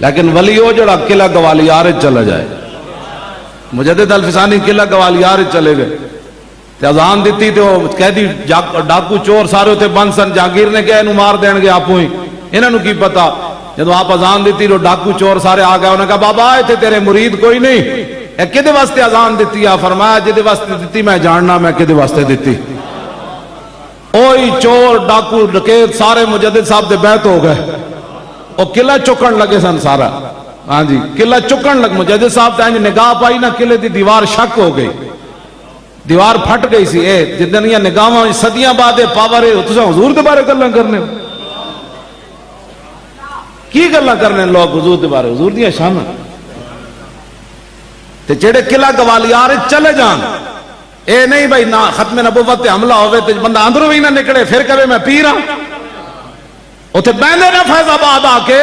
لیکن ولی ہو جڑا قلعہ گوالیار چلا جائے. مجدد الفسانی قلعہ گوالیار چلے گئے تے اذان دیتی تے وہ قیدی ڈاکو چور سارے اتنے بند سن. جہانگیر نے کہا انہوں مار دین گے آپ ہی, انہوں کی پتا. جب آپ اذان دیتی تو ڈاکو چور سارے آ گئے. انہوں نے کہا بابا اتنے تیرے مرید کوئی نہیں, اے کدے واسطے اذان دیتی ہے؟ فرمایا جدے واسطے دیتی میں جاننا میں کدے واسطے دیتی. اوہی چور ڈاکو ڈکیت سارے مجدد صاحب دے بیعت ہو گئے. وہ قلعہ چکن لگے سن سارا. ہاں جی قلعہ چکن لگ. مجدد صاحب تے نگاہ پائی نا قلعے دی دیوار شک ہو گئی, دیوار پھٹ گئی سی. اے جتنی نگاہاں صدیاں بعد پاور ہے تساں حضور دے بارے گلاں کرنے کی گلاں کرنے لوگ حضور دے بارے, حضور دیاں شاناں. تے جڑے قلعہ گوالیار چلے جان, اے نہیں بھائی نہ ختم نبوت تے حملہ ہوئے تے بندہ اندروں بھی نہ نکلے پھر کہے میں پیر ہاں. اتنے بہنے نہ فیض آباد آ کے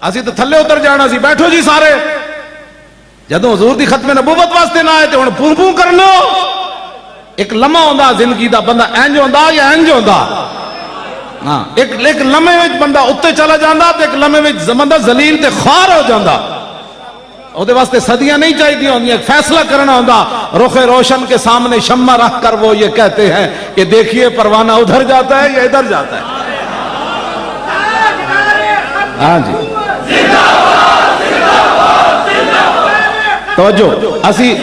اسی تو تھلے اتر جانا سی. بیٹھو جی سارے, جدوں حضور دی ختم نبوت واسطے نہ آئے تے ہن پوں پوں کر لو. ایک لمحہ ہوندا زندگی دا, بندہ انج ہوندا یا انج ہوندا. ہاں ایک لمحے وچ بندہ اوتے چلا جاندا تے ایک لمحے وچ بندہ ذلیل تے خوار ہو جاندا. وہ واسطے صدیاں نہیں چاہیے ہوندی, ایک فیصلہ کرنا ہوندا. رخ روشن کے سامنے شمع رکھ کر وہ یہ کہتے ہیں کہ دیکھیے پروانہ ادھر جاتا ہے یا ادھر جاتا ہے. ہاں جی توجہ. اسی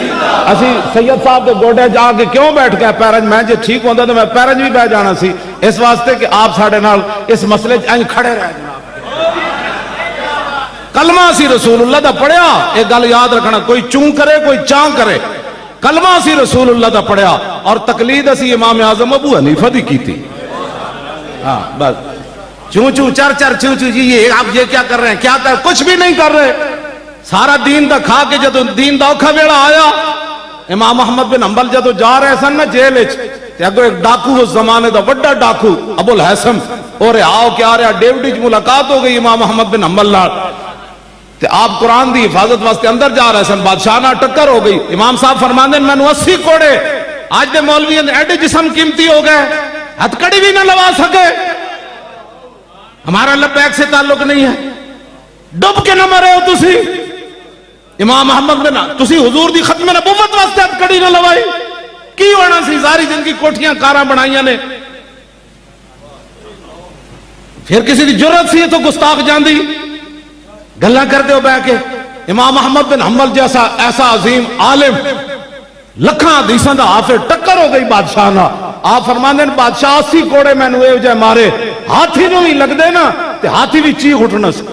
سید صاحب کے گوڑے جا کے کیوں بیٹھ گئے پیرنج؟ میں جی ٹھیک ہوتا تو میں پیرنج بھی بہ جانا سی, اس واسطے کہ آپ ساڑھے نال اس مسئلے انج کھڑے رہ جناب. کلمہ سی رسول اللہ دا پڑھیا, ایک گل یاد رکھنا, کوئی چون کرے کوئی چاں کرے, کلمہ سی رسول اللہ دا پڑھیا اور تقلید اسی امام اعظم ابو حنیفہ دی کی تھی. ہاں بس چون چون چر چر چون چون جی یہ آپ یہ کیا کر رہے ہیں, کیا کر, کچھ بھی نہیں کر رہے. سارا دین دا کھا کے جدو دین دا اوکھا ویڑا آیا, امام احمد بن حنبل جدو جا رہے سن نا جیل وچ, تے اگوں ایک ڈاکو اس زمانے دا بڑا ڈاکو ابو الحسن اور آؤ کے آ رہا ڈیوڈ وچ ملاقات ہو گئی امام احمد بن حنبل نال. تے آپ قرآن دی حفاظت واسطے اندر جا رہے سن, بادشاہ نہ ٹکر ہو گئی. امام صاحب فرماندے میں نو 80 کوڑے آج دے مولوی ایڈے جسم قیمتی ہو گئے ہتھ کڑی بھی نہ لوا سکے. ہمارا لبیک سے تعلق نہیں ہے, ڈب کے نہ مرے ہو تسی. امام احمد بن تسی حضور دی ختم نبوت واسطے ہتھ کڑی نہ لوائی, کی ہونا سی؟ ساری زندگی کوٹھیاں کاراں بنائیاں نے. پھر کسی دی جرت سی تو گستاخ جاندی گلاں کرتے ہو بہ کے. امام احمد بن حنبل جیسا ایسا عظیم عالم لکھاں حدیثاں دا حافظ ٹکر ہو گئی بادشاہ نہ. آپ فرماندے نے بادشاہ 80 کوڑے مینوں اے جے مارے, ہاتھی نوں ہی لگ دے نا تے ہاتھی بھی چیخ اٹھنا سی.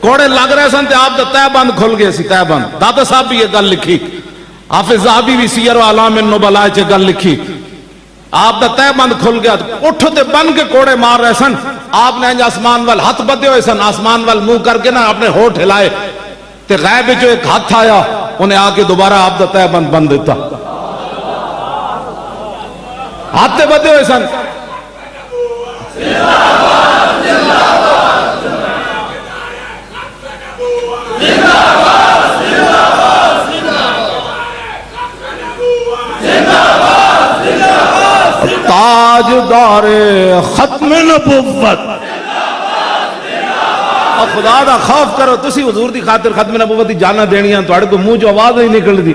کوڑے لگ رہے سن تے آپ دا تہ بند کھل گئے سی. تہ بند داتا صاحب بھی یہ گل لکھی, حافظ ذہبی بھی سیر و اعلام النبلاء چ گل لکھی. آپ دا تہ بند کھل گیا, اٹھو تے بن کے کوڑے مار رہے سن. آپ نے آسمان وال ہاتھ بدے ہوئے سن, آسمان وال منہ کر کے نا اپنے ہونٹ ہلائے تے غیب جو ایک ہاتھ آیا انہیں آ کے دوبارہ آپ دا تہ بند بند دیتا. ہاتھ تے بدے ہوئے سن. تاجدار ختم نبوت, اور خدا دا خوف کرو تسی حضور دی خاطر ختم نبوت دی جانا دینیاں, تھوڑے کو منہ جو آواز نہیں نکل دی.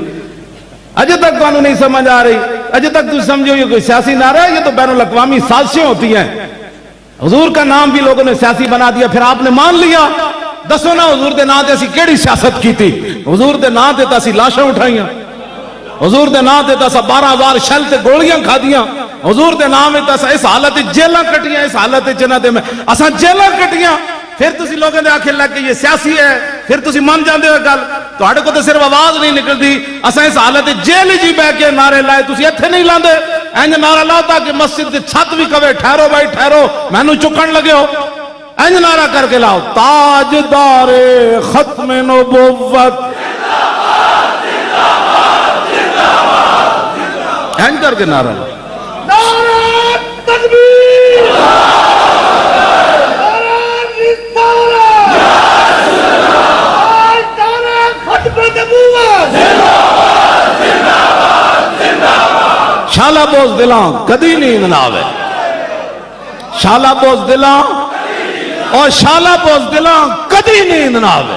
اجے تک تو نہیں سمجھ آ رہی, اجے تک تو سمجھو یہ کوئی سیاسی نعرہ ہے, یہ تو بین الاقوامی سازشیں ہوتی ہیں. حضور کا نام بھی لوگوں نے سیاسی بنا دیا, پھر آپ نے مان لیا. دسو نا حضور دے نام تے اسی کیڑی سیاست کی تھی؟ حضور دے نام تے اسی لاشاں اٹھائیاں, حضور دے نام تے اسی 12,000 شل تے گولیاں کھا دیاں, حضور دے نام تے اسی اس حالت جیلاں کٹیاں, اس حالت جنہ دے میں اساں جیلاں کٹیاں. پھر تسی لوگوں نے آخر لگ کہ یہ سیاسی ہے, پھر تسی مان جاندے ہو گل. تواڈے کو تو صرف آواز نہیں نکلتی, اساں اس حالت جیل جی بہ کے نعرے لائے, تسی ایتھے نہیں لاندے. انج نعرہ لاتا کہ مسجد دی چھت بھی کہے ٹھہرو بھائی ٹھہرو, مینوں چکن لگے ہو. انج نعرہ کر کے لاؤ, تاجدار ختم نبوت, انج کر کے نعرہ لاؤ. نعرہ تکبیر, شالا بوز دلاں کدی نیند نہ آوے, شالا بوز دلاں اور شالا پوز دلاں کدی نیند نہ آوے.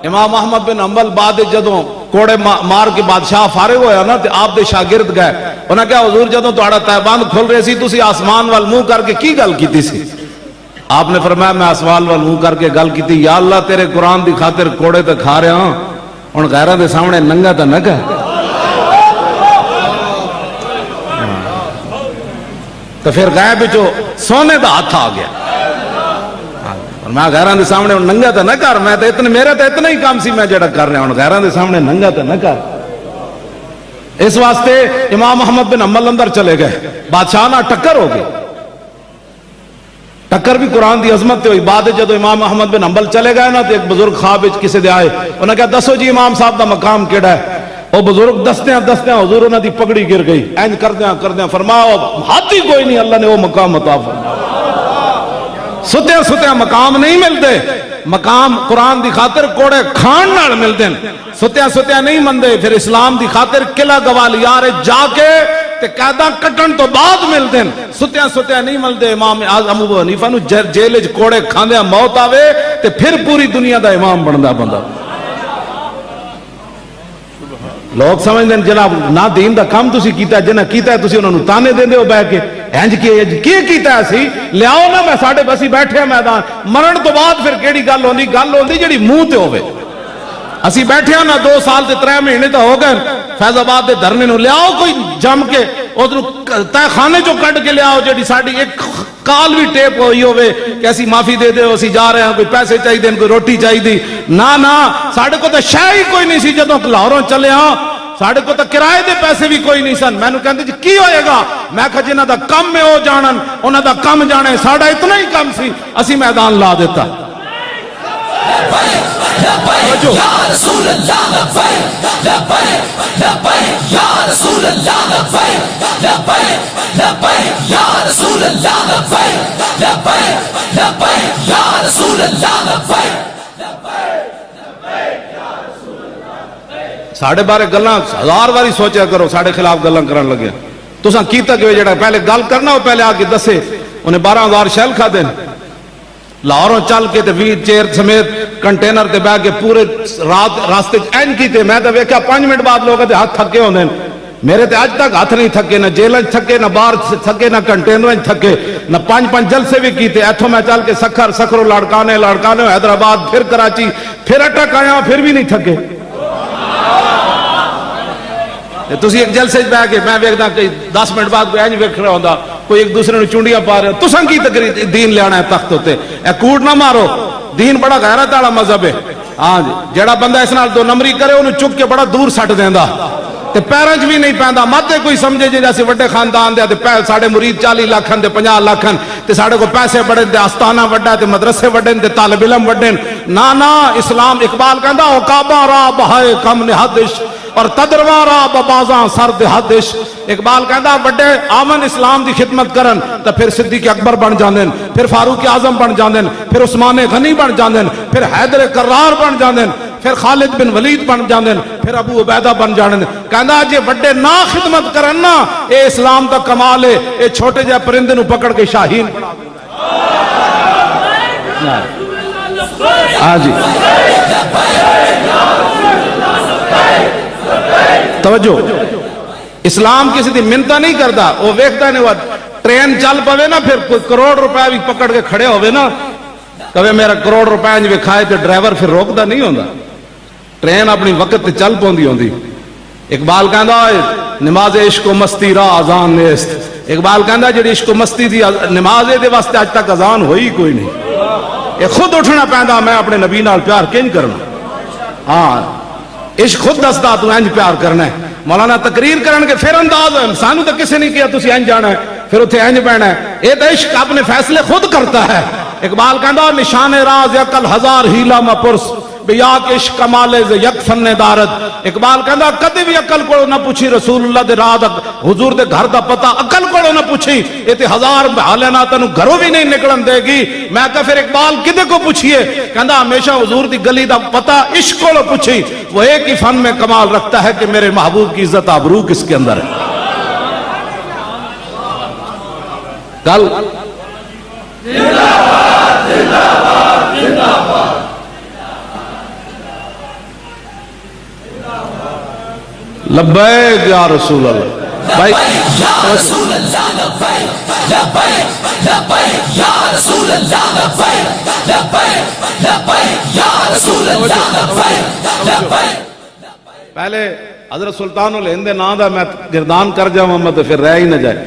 امام احمد بن حنبل بعد جدوں کوڑے مار کے بادشاہ فارغ ہویا نا تے آپ دے شاگرد گئے, انہاں کہا حضور جدوں تہاڈا تہبند کھل رہے سی تسی آسمان وال منہ کر کے کی گل کیتی سی؟ آپ نے فرمایا میں آسمان وال منہ کر کے گل کیتی, یا اللہ تیرے قرآن دی خاطر کوڑے تے کھا رہا ہوں, ہن غیراں دے سامنے ننگا تے نہ کہہ. تو پھر غیب وچوں سونے دا ہاتھ آ گیا, اور میں غیراں دے سامنے ننگا تے نہ کر, میں تے اتنے میرا تے اتنا ہی کام سی میں جڑا کر رہا ہوں, غیراں دے سامنے ننگا تے نہ کر. اس واسطے امام احمد بن حنبل اندر چلے گئے, بادشاہ نہ ٹکر ہو گئی, ٹکر بھی قرآن دی عظمت تے ہوئی. بعد جدو امام احمد بن حنبل چلے گئے نا تے ایک بزرگ خواب وچ کسے دے آئے, انہاں کہا دسو جی امام صاحب دا مقام کیڑا ہے؟ وہ بزرگ دستیاں حضور انہاں دی پگڑی گر گئی, اینج کردیاں فرمایا ہاتھ ہی کوئی نہیں, اللہ نے وہ مقام عطا فرمایا. ستیاں مقام نہیں ملتے, مقام قرآن دی خاطر کوڑے کھان نال ملتے ہیں, ستیاں نہیں مندے. پھر اسلام دی خاطر قلعہ گوالیار جا کے تے قیداں کٹن تو بعد ملتے ہیں, ستیاں نہیں ملتے. امام اعظم ابو حنیفہ نو جیل وچ کوڑے کھاندیاں موت آوے تے پھر پوری دنیا دا امام بندا بندہ. لوگ سمجھتے ہیں جناب نہ دین دا کام تسی کیتا ہے, جنہ کیتا ہے تسی انہوں نے تانے دیندے ہو بہ کے, انج کی کیتا ہے سی لیاؤ نا, میں ساڈے بسی بیٹھے ہیں میدان, مرن تو بعد پھر کیڑی گل ہوندی جڑی منہ تے ہوے. اسی بیٹھے ہیں نا 2 سال تے 3 مہینے تو ہو گئے فیض آباد دے دھرنے نو, لیاؤ کوئی جم کے ادھر تہ خانے چو کٹ کے لیاؤ جڑی ساڈی ایک کال بھی ٹیپ ہوئی ہوئے کہ اسی معافی دے دے, اسی جا رہے ہیں, کوئی پیسے چاہیے, کوئی روٹی چاہیے. نہ ساڈے کو تو شے ہی کوئی نہیں سی. جدوں لاہوروں چلے ہاں ساڈے کو تو کرائے دے پیسے بھی کوئی نہیں سن. میں نے کہندے جی کی ہوئے گا؟ میں کہا جنہاں دا کم میں او جانن, انہاں دا کم جانے, ساڈا اتنا ہی کم سی, اسی میدان لا دیتا. ساڑھے بارے گلاں 1000 باری سوچیا کرو, ساڑھے خلاف گلاں کرن لگے. تساں کیتا کہ جڑا پہلے گل کرنا وہ پہلے آ کے دسے. انہیں 12,000 شیل کھا دین, لاہوروں چل کے تے 20 چیر سمیت کنٹینر تے بہ کے پورے رات راستے این کیتے. میں تے ویکھیا 5 منٹ بعد لوگ تے ہاتھ تھکے ہوندے, میرے تے اج تک ہاتھ نہیں تھکے, نہ جیل وچ تھکے, نہ باہر تھکے, نہ کنٹینر وچ تھکے, نہ 5 جلسے بھی کیتے. ایتھوں میں چل کے سکھرو لاڑکانے حیدرآباد, پھر کراچی, پھر اٹک آیا, پھر بھی نہیں تھکے. تسی ایک جلسے بہ کے میں ویکھدا کہ 10 منٹ بعد کوئی انج ویکھ رہا ہوندا, کوئی ایک دوسرے نوں چونڈیاں پا رہے. تساں کی تقریر دین لیانا ہے تخت تے؟ اے کوڑ نہ مارو, دین بڑا غیرت والا مذہب ہے. ہاں جی, جڑا بندہ اس نال 2 نمبری کرے اونوں چک کے بڑا دور سٹ دیندا تے پیراں 'چ بھی نہیں پیندا. مت کوئی سمجھے جے جیسے وڈے خاندان دے تے ساڈے مرید 40 لاکھ تے 50 لاکھ تے ساڈے کو پیسے بڑے تے آستانہ وڈا تے مدرسے وڈے تے طالب علم وڈے. نہ اسلام اقبال کہندا او کعبہ را بہائے کم نہادش اور تدروارا ببازاں سر دہادش. اقبال کہندا وڈے آمن اسلام دی خدمت کرن تے پھر صدیق اکبر بن جاندن, پھر فاروق اعظم بن جاندن, پھر عثمان غنی بن جاندن, پھر حیدر کرار بن جاندن, پھر خالد بن ولید بن جاندن, پھر ابو عبیدہ بن جاندن. کہندا جے وڈے نہ خدمت کرن نا اے اسلام دا کمال ہے, اے چھوٹے جے پرندے نو پکڑ کے شاہین بنا دیندا. ہاں جی توجہ, اسلام کسی دی منتا نہیں کرتا. وہ ویکھتا نہیں, وہ ٹرین چل پوے نا پھر کوئی کروڑ روپے بھی پکڑ کے کھڑے ہوئے نا, کبھی میرا کروڑ روپے جو کھائے تو ڈرائیور پھر روکتا نہیں ہوتا. ٹرین اپنی وقت تے چل پوندی ہوندی. اقبال کہندا نماز عشق و مستی را اذان نیست. اقبال کہندا جڑی عشق و مستی دی نماز دے واسطے اج تک اذان ہوئی کوئی نہیں. یہ خود اٹھنا پیندا میں اپنے نبی نال پیار کنج کرنا. ہاں عشق خود دسدا تو انج پیار کرنا ہے. مولانا تقریر کرن کے پھر انداز ہے, سانو تو کسی نہیں کیا تسی انج جانا ہے پھر اتنے انج بہنا ہے. یہ تو عشق اپنے فیصلے خود کرتا ہے. اقبال کہندا نشان راز عقل 1000 ہیلا مپرس بیا کے عشق کمالے ز یک فن دارت. اقبال کہندا کدی بھی عقل کو نہ پوچھی رسول اللہ دے راہ دا حضور دے گھر دا پتہ عقل کو نہ پوچھی. یہ تے 1000 حالے نہ تینوں گھروں بھی نہیں نکلن دے گی. میں کہا پھر اقبال کدے کو پوچھیے؟ کہندا ہمیشہ حضور دی گلی دا پتہ عشق کو پوچھی. وہ ایک ہی فن میں کمال رکھتا ہے کہ میرے محبوب کی عزت آبرو کس کے اندر ہے. کل لبیک یا رسول اللہ. بھائی پہلے حضرت سلطان الہند نام دا میں گردان کر جاؤں میں تو پھر رہ ہی نہ جائے.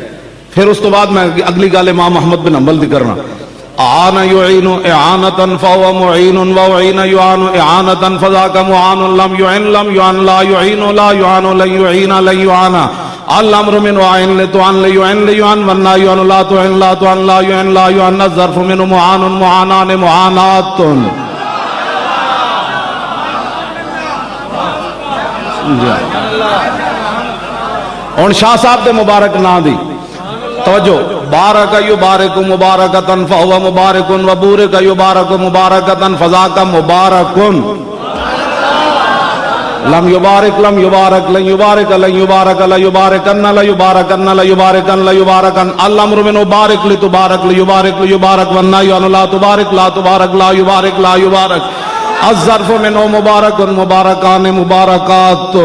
پھر اس تو بعد میں اگلی گل امام محمد بن حنبل دی کرنا. اعان يعين اعانة فهو معين وعين يعان اعانة فذاك معان لم يعن لم يعن لا يعين لا يعان لن يعين لن يعان الامر من وعين لتعن ليعن ليعن والنهي عن لا تعن لا تعن لا يعن لا يعن الظرف من معان معانان معانات. اور شاہ صاحب دے مبارک نام دی توجہ. بارک یبارک مبارکتن فہو مبارکن وبورک یبارک مبارکتن فذاک مبارکن. لم یبارک لم یبارک لن یبارک لن یبارک لا یبارکن لا یبارکن لا یبارکن لا یبارکن الامر من بارک لتبارک لیبارک لیبارک والنهی عن لا تبارک لا تبارک لا یبارک لا یبارک الظرف من مبارک مبارکان مبارکات.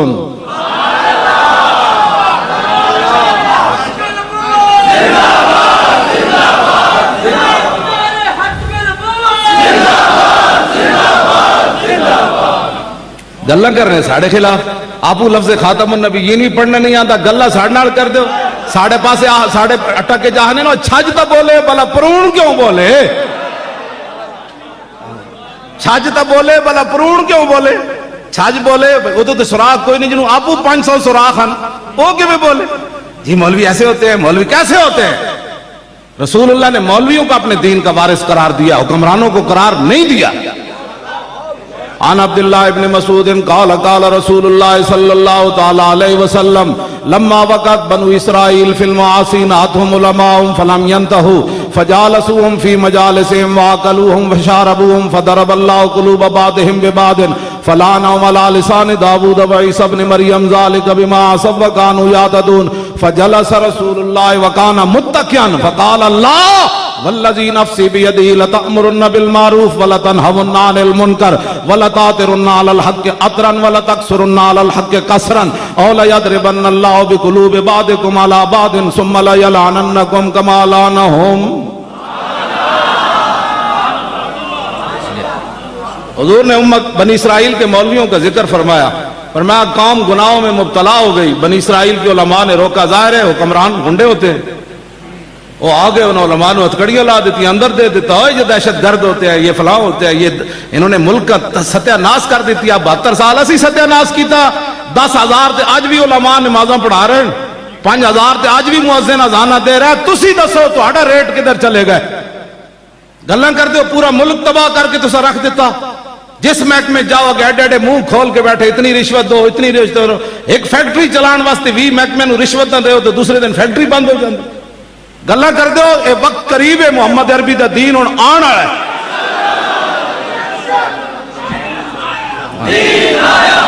گلا کر رہے ہیں ساڑھے خلاف. آپ لفظ خاتم النبی یہ نہیں پڑھنا نہیں آتا, گلا ساڑھے نال کر دو. ساڑھے پاسے ساڑھے اٹک کے جانے نا چھج تا بولے بلا پرون کیوں بولے, چھج تا بولے بلا پرون کیوں بولے. چھج بولے وہ تو سوراخ کوئی نہیں جنہوں آپ 500 سوراخ ہیں وہ کیوں بولے. جی مولوی ایسے ہوتے ہیں, مولوی کیسے ہوتے ہیں. رسول اللہ نے مولویوں کو اپنے دین کا وارث قرار دیا, حکمرانوں کو قرار نہیں دیا. عن عبداللہ ابن مسعود قال قال رسول اللہ صلی اللہ تعالی علیہ وسلم لما وقت بنو اسرائیل فی المعاصی ناتهم علماء فلم ينتهوا فجالسوهم في مجالسهم واكلوهم وشاربوهم فضرب الله قلوب بعضهم ببعض فلعنهم على لسان داود وعيسى ابن مريم ذلك بما عصوا وكانوا يعتدون فجلس رسول الله وكان متكئا فقال الله والذی نفسی بیدہ لتأمرن بالمعروف ولتنہون عن المنکر ولتآترن علی الحق عطرا ولتکسرن علی الحق کسرا او لیضربن اللہ بقلوب بعضکم علی بعض ثم لیلعننکم کما لعنہم. حضور نے امت بنی اسرائیل کے مولویوں کا ذکر فرمایا, فرمایا قوم گناہوں میں مبتلا ہو گئی. بنی اسرائیل کے علماء نے روکا. ظاہر ہے حکمران گنڈے ہوتے ہیں, وہ آگے انہوں علماء نے ہتھکڑیاں لا دیتی, اندر دے دیتا ہے یہ دہشت گرد ہوتے ہیں, یہ فلاں ہوتے ہیں, یہ انہوں نے ملک کا ستیہ ناس کر دیتی. اب 72 سال اسی ستیہ ناس کیتا. 10,000 تے آج بھی علماء نمازاں پڑھا رہے ہیں, 5,000 تے آج بھی مؤذن اذاناں دے رہا ہے. تسی دسو تہاڈا ریٹ کدھر چلے گئے. گلاں کر دیو پورا ملک تباہ کر کے تسا رکھ دیتا. جس محکمے جاؤ گے ایڈے ایڈے منہ کھول کے بیٹھے, اتنی رشوت دو اتنی رشوت دو. ایک فیکٹری چلان واسطے 20 محکمے نو رشوت نہ دیو تو دوسرے دن فیکٹری بند ہو جاندی. گلا کر دو اے وقت قریب ہے, محمد عربی دا دین ہن آن آیا ہے. دین آیا,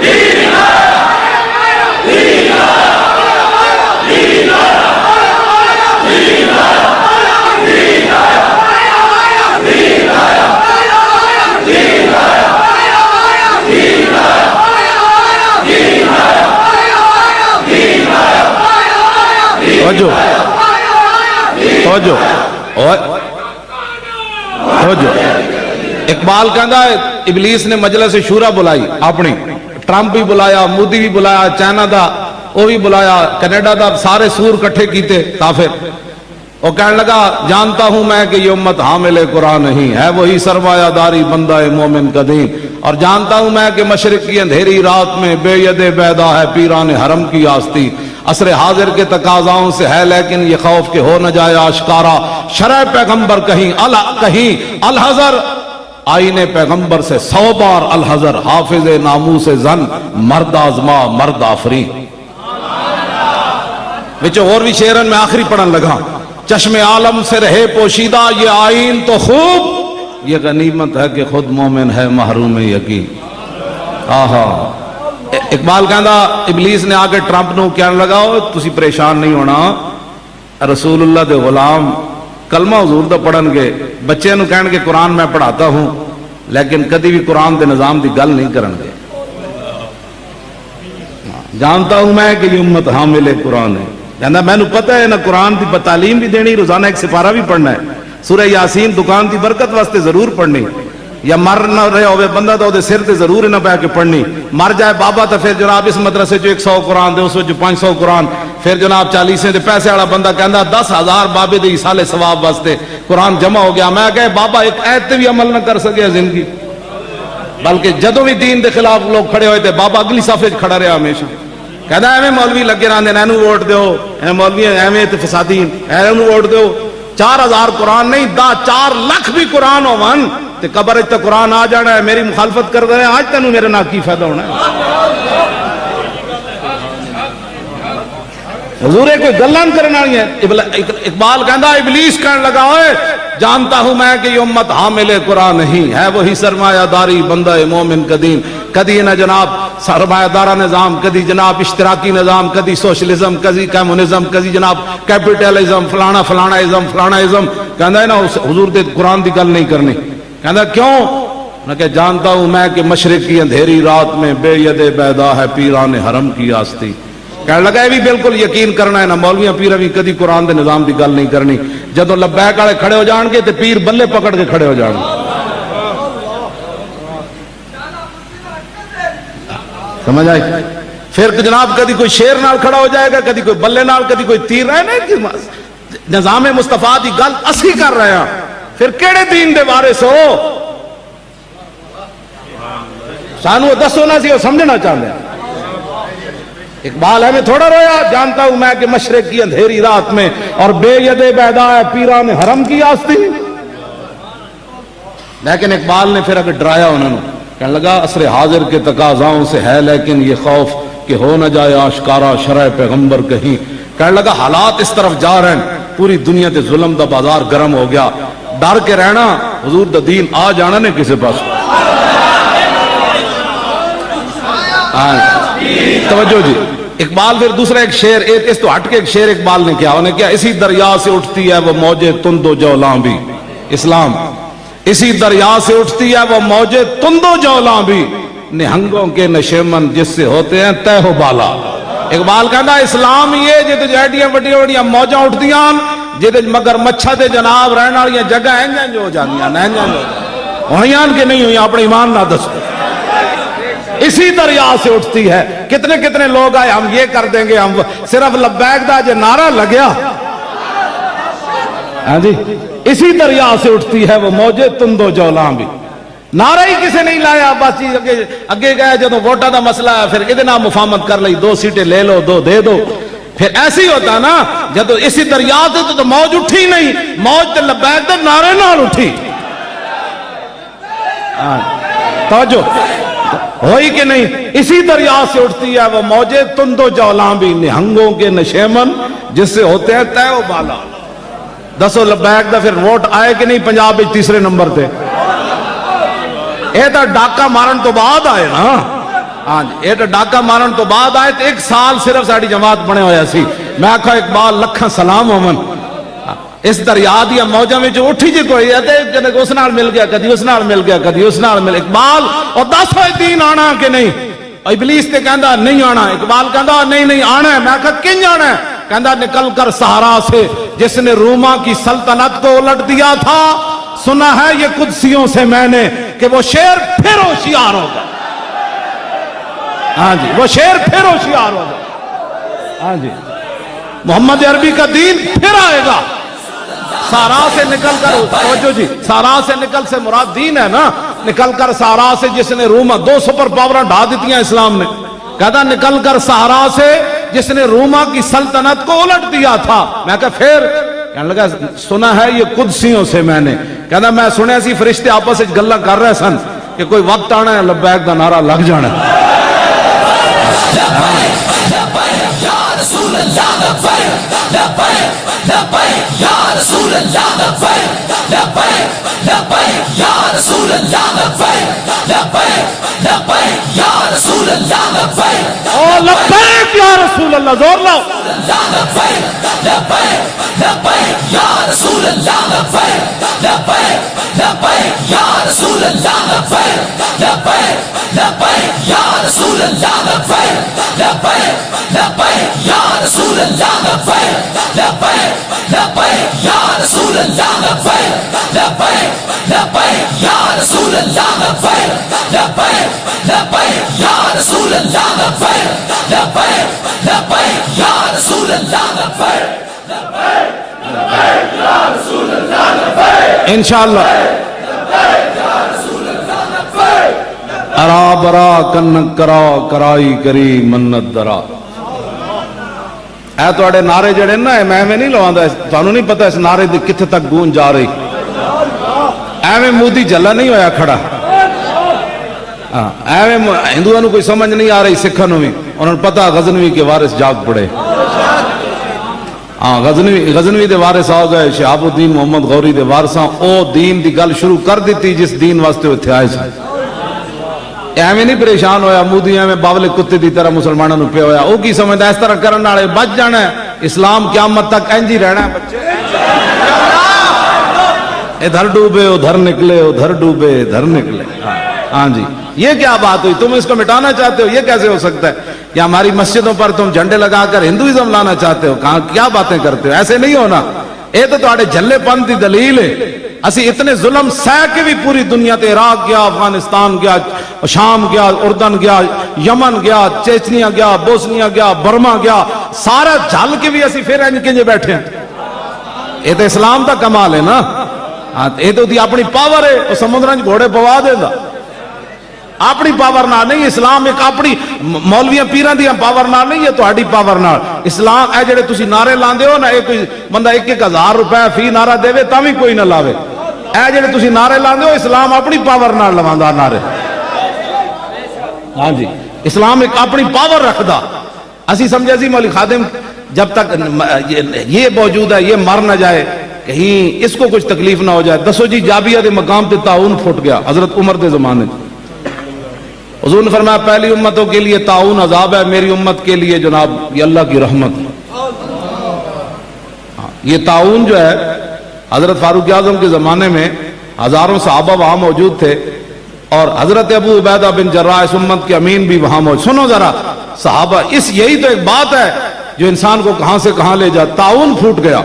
دین آیا, دین آیا, دین آیا, دین آیا, دین آیا, دین آیا, دین آیا, دین آیا, دین آیا, دین آیا. توجہ توجہ توجہ. اقبال کہندا ہے ابلیس نے مجلس شورا بلائی اپنی, ٹرمپ بھی بلایا, مودی بھی بلایا, چائنا دا وہ بھی بلایا, کینیڈا دا, سارے سور کٹھے کیتے کافر. وہ کہنے لگا جانتا ہوں میں کہ یہ امت حامل قرآن نہیں ہے, وہی سرمایہ داری بندہ مومن کا دین. اور جانتا ہوں میں کہ مشرق کی اندھیری رات میں بے ید بیدا ہے پیران حرم کی آستی. عصر حاضر کے تقاضاؤں سے ہے لیکن یہ خوف کہ ہو نہ جائے آشکارا. شرع پیغمبر کہیں الحذر, آئین پیغمبر سے 100 بار الحذر. حافظ ناموس زن مرد آزما مرد آفری. وچ اور بھی شعرن میں آخری پڑھن لگا. چشم عالم سے رہے پوشیدہ یہ آئین تو خوب, یہ غنیمت ہے کہ خود مومن ہے محروم یقین. آہا. اقبال کہندا ابلیس نے آ کے ٹرمپ نو کہنے لگا تسی پریشان نہیں ہونا, رسول اللہ دے غلام کلمہ حضور دا پڑھن گے, بچے نو کہن گے قرآن میں پڑھاتا ہوں, لیکن کدی بھی قرآن دے نظام دی گل نہیں کرن گے. جانتا ہوں میں کہ یہ امت حامل قرآن ہے. کہنا مینو پتا ہے نا قرآن کی تعلیم بھی دینی, روزانہ ایک سپارہ بھی پڑھنا ہے. سورہ یاسین دکان کی برکت واسطے ضرور پڑھنی, یا مر نہ رہے ہوئے بندہ تو وہ سر تے ضرور نہ پہ کے پڑھنی. مر جائے بابا تو پھر جناب اس مدرسے جو 100 قرآن دے, اس وچ 500 قرآن, پھر جناب 40 دے پیسے والا بندہ کہندا 10,000 بابے دے سالے ثواب واسطے قرآن جمع ہو گیا. میں کہ بابا ایک ایت تے بھی عمل نہ کر سکے زندگی, بلکہ جدوں بھی دین دے خلاف لوگ کھڑے ہوئے تھے بابا اگلی صفحے کھڑا رہا ہمیشہ. کہندا ایویں مولوی لگے رہندے نے, اینو ووٹ دیو, اے مولوی ایویں تے فسادی, اینو ووٹ دیو. 4,000 قرآن نہیں 4 لاکھ بھی قرآن ہون تے قبر تے قرآن آ جانا ہے. میری مخالفت کر رہے ہیں, آج تینوں میرے نال کی فائدہ ہونا ہے؟ حضور کوئی گلان کرنا نہیں ہے. اقبال کہندا ابلیس کہنے لگا اوئے جانتا ہوں میں کہ یہ امت حامل قرآن نہیں ہے, وہی سرمایہ داری بندہ مومن قدیم. کدی نہ جناب سرمایہ دارہ نظام, کدی جناب اشتراکی نظام, کدی سوشلزم, کدی کمیونزم, کدی جناب کیپٹلزم, فلانا فلانا ازم فلانا ازم. کہندا ہے نا حضور دے قرآن دی گل نہیں کرنی. کہندا کیوں؟ نہ کہ جانتا ہوں میں کہ مشرق کی اندھیری رات میں بے ید بیدا ہے پیران حرم کی آستی. کہنے لگا یہ بھی بالکل یقین کرنا ہے نا مولویاں پیرا بھی کدی قرآن دے نظام دی گل نہیں کرنی. جدو لبیک والے کھڑے ہو جان گے تے پیر بلے پکڑ کے کھڑے ہو جان گے. سمجھ آئی؟ پھر جناب کدی کوئی شیر نال کھڑا ہو جائے گا, کدی کوئی بلے نال, کدی کوئی تیر. رہے نا نظام مصطفیٰ دی گل اسی کر رہے ہیں, پھر کیڑے دین دے وارث ہو؟ سانو دسو نا سی وہ سمجھنا چاہتے ہیں. اقبال ہے میں تھوڑا رویا, جانتا ہوں میں کہ مشرق کی اندھیری رات میں اور بے ید بیدا ہے پیران حرم کی آستی. لیکن اقبال نے پھر اگر ڈرایا انہوں نے, کہنے لگا عصر حاضر کے تقاضاؤں سے ہے لیکن یہ خوف کہ ہو نہ جائے آشکارا شرع پیغمبر کہیں. کہنے لگا حالات اس طرف جا رہے ہیں, پوری دنیا تے ظلم دا بازار گرم ہو گیا, ڈر کے رہنا حضور دا دین آ جانا نے کسی پاس. توجہ جی. اقبال پھر دوسرا ایک شعر, اس تو ہٹ کے ایک شعر اقبال نے کیا, انہیں کیا اسی دریا سے اٹھتی ہے وہ موجے تند و جولاں بھی. اسلام اسی دریا سے اٹھتی ہے وہ موجے تند و جولاں بھی, نہنگوں کے نشیمن جس سے ہوتے ہیں تہ و بالا. اقبال کہتا اسلام یہ جے جیڈیاں وڈیاں وڈیاں موجاں اٹھدیاں جے مگر مچھا تے جناب رہن والی جگہ ہیں جو ہو جاندیاں ہیں ہوئیاں کہ نہیں ہوئی, اپنے ایمان نہ دسو. اسی دریا سے اٹھتی ہے. کتنے کتنے لوگ آئے ہم یہ کر دیں گے, ہم صرف لبیک دا جو نعرہ لگیا, ہاں جی اسی دریا سے اٹھتی ہے وہ موجے تند و جولاں بھی. نعرہ ہی کسی نہیں لایا, بس اگے گئے جدو ووٹاں دا مسئلہ ہے پھر ادھے نام مفاہمت کر لئی, 2 سیٹیں لے لو 2 دے دو. پھر ایسے ہی ہوتا نا جدو اسی دریا سے تو موج اٹھی نہیں, موج تے لبیک دا نعرے نال اٹھی. توجہ ہوئی کہ نہیں؟ اسی دریا سے اٹھتی ہے وہ موجے تند و جولاں بھی, نہنگوں کے نشیمن جس سے ہوتے ہیں تہ و بالا. دسو لبیک دا پھر ووٹ آئے کہ نہیں پنجاب وچ تیسرے نمبر تے؟ یہ تو ڈاکہ مارن تو بعد آئے نا. ہاں جی یہ تو ڈاکہ مارن تو بعد آئے. 1 سال صرف ساڑی جماعت بنے ہویا سی. میں آکھا اقبال لکھاں سلام ہومن, اس دریا دیا موجہ میں جو اٹھی جی کوئی ہے اس نال مل گیا, کدی اس نال مل گیا, کدی اس نال مل. اقبال اور 10 ہوئے دین آنا کہ نہیں؟ ابلیس تے کہندا نہیں آنا. اقبال کہندا نہیں آنا ہے. میں کہا کنج آنا ہے؟ کہندا نکل کر صحرا سے جس نے روما کی سلطنت کو الٹ دیا تھا, سنا ہے یہ قدسیوں سے میں نے کہ وہ شیر پھر ہوشیار ہوگا. ہاں جی وہ شیر پھر ہوشیار ہوگا. ہاں جی محمد عربی کا دین پھر آئے گا. سارا سے نکل کر, توجہ جی, سارا سے نکل سے مراد دین ہے نا, نکل کر سارا سے جس نے روما 2 سپر پاوریں ڈھا دیتی ہیں اسلام نے. کہتا نکل کر سارا سے جس نے روما کی سلطنت کو الٹ دیا تھا. میں کہا پھر؟ کہنے لگا سنا ہے یہ قدسیوں سے میں نے. کہتا میں سنے سی فرشتے آپس وچ گلاں کر رہے سن کہ کوئی وقت آنا ہے لبیک دا نعرہ لگ جانا ہے. او لبیک یا رسول اللہ, زور لاؤ. لبیک یا رسول اللہ, لبیک لبیک یا رسول اللہ لبیک لبیک لبیک یا رسول اللہ لبیک لبیک لبیک یا رسول اللہ لبیک لبیک لبیک یا رسول اللہ لبیک لبیک لبیک یا رسول اللہ لبیک لبیک لبیک یا رسول اللہ لبیک لبیک لبیک یا رسول اللہ لبیک انشاءاللہ ارا برا کنک کرا کرائی کری منت درا. اے توڑے نعرے جڑے نا میں نہیں لواندا، تانوں نہیں پتہ اس نعرے دی کتھے تک گونج جا رہی. ایویں مودی جلا نہیں ہویا کھڑا، ایویں ہندوؤں نو کوئی سمجھ نہیں آ رہی، سکھاں نو بھی انہوں نے پتہ غزنوی کے وارث جاگ پڑے. غزنوی دے وارث آ گئے، شہاب الدین محمد غوری دے وارثاں او دین دی گل شروع کر دیتی جس دین واسطے اتھے آئے سن. ایویں نہیں پریشان ہویا مودی، ایویں باولے کتے دی طرح مسلمانوں نو پہ ہویا. او کی سمجھدا اس طرح کرن والے بچ جانا ہے، اسلام قیامت تک انج ہی رہنا ہے. بچے ادھر ڈوبے ادھر نکلے، ادھر ڈوبے ادھر نکلے. ہاں جی، یہ کیا بات ہوئی؟ تم اس کو مٹانا چاہتے ہو؟ یہ کیسے ہو سکتا ہے؟ یا ہماری مسجدوں پر تم جھنڈے لگا کر ہندوازم لانا چاہتے ہو؟ کہاں کیا باتیں کرتے ہو؟ ایسے نہیں ہونا. یہ تو تہاڈے جھلے پن دی دلیل ہے. اسی اتنے ظلم سہ کے بھی پوری دنیا تے عراق گیا، افغانستان گیا، شام گیا، اردن گیا، یمن گیا، چیچنیا گیا، بوسنیا گیا، برما گیا، سارا جھل کے بھی اسی پھر انج کنجے بیٹھے ہیں. یہ تو اسلام دا کمال ہے نا. یہ تو اپنی پاور ہے، وہ سمندر گھوڑے پوا دے گا اپنی پاور نہ نہیں. اسلام ایک اپنی مولویاں پیران دی پاور نہ نہیں ہے، تہاڈی پاور نال. اسلام اے جڑے تسی نعرے لاندے ہو نا، ایک بندہ 1,000 روپے فی نعرہ دے تا بھی کوئی نہ لاوے. اے جڑے تسی نعرے لاندے ہو، اسلام اپنی پاور نال لواندا نعرے. ہاں جی، اسلام ایک اپنی پاور رکھدا. اسی سمجھے سی مولوی خادم جب تک یہ موجود ہے، یہ مر نہ جائے، کہیں اس کو کچھ تکلیف نہ ہو جائے. دسو جی، جابیہ دے مقام تے تعاون پھٹ گیا حضرت عمر دے زمانے. حضور نے فرمایا پہلی امتوں کے لیے تعاون عذاب ہے، میری امت کے لیے جناب یہ اللہ کی رحمت. یہ تعاون جو ہے حضرت فاروق اعظم کے زمانے میں ہزاروں صحابہ وہاں موجود تھے، اور حضرت ابو عبیدہ بن جراح اس امت کے امین بھی وہاں موجود. سنو ذرا صحابہ، یہی تو ایک بات ہے جو انسان کو کہاں سے کہاں لے جائے. تعاون پھوٹ گیا،